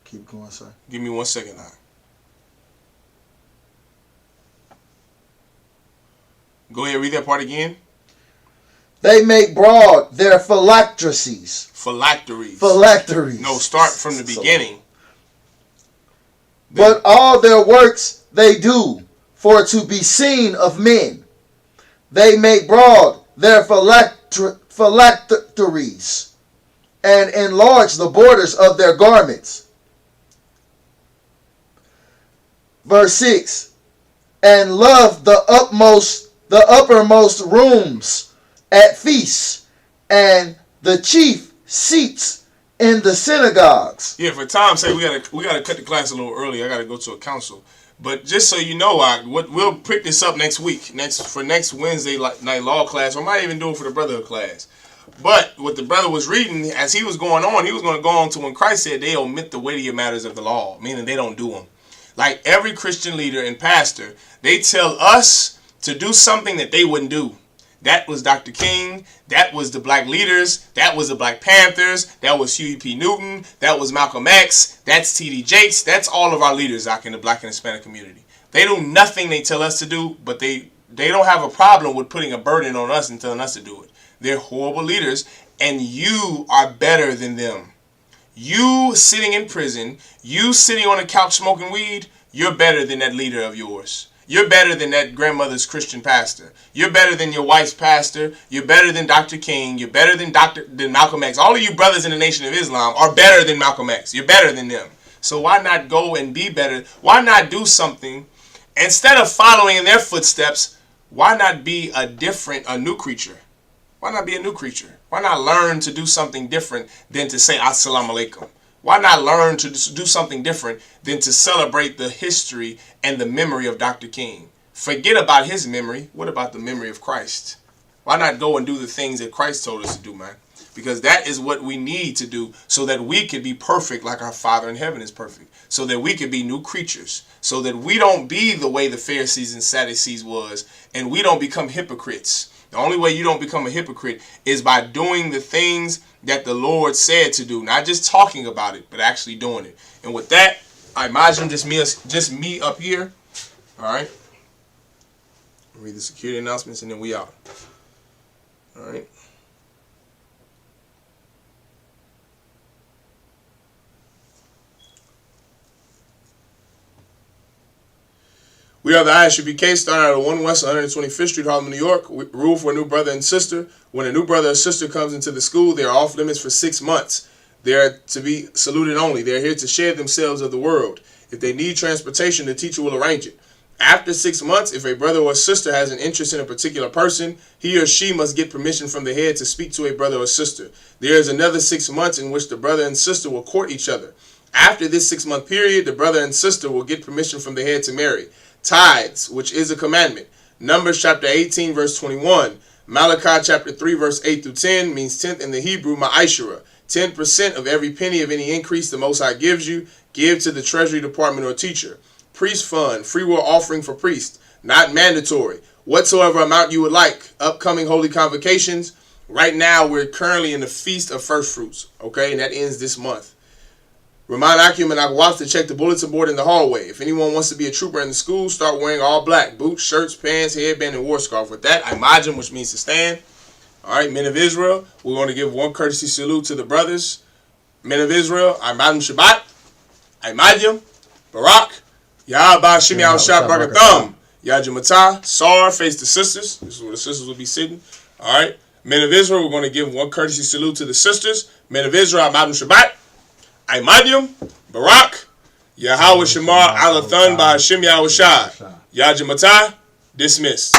Keep going, sir. Give me 1 second now. Go ahead, read that part again. They make broad their phylacteries. Phylacteries. Phylacteries. No, start from the beginning. But all their works they do for to be seen of men. They make broad their phylacteries and enlarge the borders of their garments. Verse 6. And love the uppermost rooms at feasts, and the chief seats in the synagogues. Yeah, for time's sake, we gotta cut the class a little early. I gotta go to a council. But just so you know, we'll pick this up next week, next Wednesday night law class. Or I might even do it for the brotherhood class. But what the brother was reading, as he was going on, he was going to go on to when Christ said they omit the weightier matters of the law, meaning they don't do them. Like every Christian leader and pastor, they tell us to do something that they wouldn't do. That was Dr. King. That was the black leaders. That was the Black Panthers. That was Huey P. Newton. That was Malcolm X. That's T.D. Jakes. That's all of our leaders out in the black and Hispanic community. They do nothing they tell us to do, but they don't have a problem with putting a burden on us and telling us to do it. They're horrible leaders, and you are better than them. You sitting in prison, you sitting on a couch smoking weed, you're better than that leader of yours. You're better than that grandmother's Christian pastor. You're better than your wife's pastor. You're better than Dr. King. You're better than Malcolm X. All of you brothers in the Nation of Islam are better than Malcolm X. You're better than them. So why not go and be better? Why not do something instead of following in their footsteps? Why not be a new creature? Why not be a new creature? Why not learn to do something different than to say Assalamu alaikum? Why not learn to do something different than to celebrate the history and the memory of Dr. King? Forget about his memory. What about the memory of Christ? Why not go and do the things that Christ told us to do, man? Because that is what we need to do so that we can be perfect like our Father in heaven is perfect. So that we can be new creatures. So that we don't be the way the Pharisees and Sadducees was, and we don't become hypocrites. The only way you don't become a hypocrite is by doing the things that the Lord said to do. Not just talking about it, but actually doing it. And with that, I imagine just me up here. All right. Read the security announcements and then we out. All right. We are the Isupk, starting out at 1 West 125th Street, Harlem, New York. We rule for a new brother and sister. When a new brother or sister comes into the school, they are off limits for 6 months. They are to be saluted only. They are here to share themselves of the world. If they need transportation, the teacher will arrange it. After 6 months, if a brother or sister has an interest in a particular person, he or she must get permission from the head to speak to a brother or sister. There is another 6 months in which the brother and sister will court each other. After this 6-month period, the brother and sister will get permission from the head to marry. Tithes, which is a commandment. Numbers chapter 18, verse 21. Malachi chapter 3, verse 8 through 10 means tenth in the Hebrew, ma'ashara. 10% of every penny of any increase the Most High gives you, give to the Treasury Department or teacher. Priest fund, free will offering for priests, not mandatory. Whatsoever amount you would like. Upcoming holy convocations. Right now, we're currently in the Feast of First Fruits, okay, and that ends this month. Remind Akim and Akwaf to check the bulletin board in the hallway. If anyone wants to be a trooper in the school, start wearing all black. Boots, shirts, pants, headband, and war scarf. With that, Imajim, which means to stand. All right, men of Israel, we're going to give one courtesy salute to the brothers. Men of Israel, Imajim Shabbat, Imajim, Barak, Yahaba Shimi Al-Shab Barakatham, Yajimatah, Sar, face the sisters. This is where the sisters will be sitting. All right, men of Israel, we're going to give one courtesy salute to the sisters. Men of Israel, Imajim Shabbat, Imadium, Barak, Yahweh Shamar Alathan by Hashem Yahushai. Yajimatah, dismissed.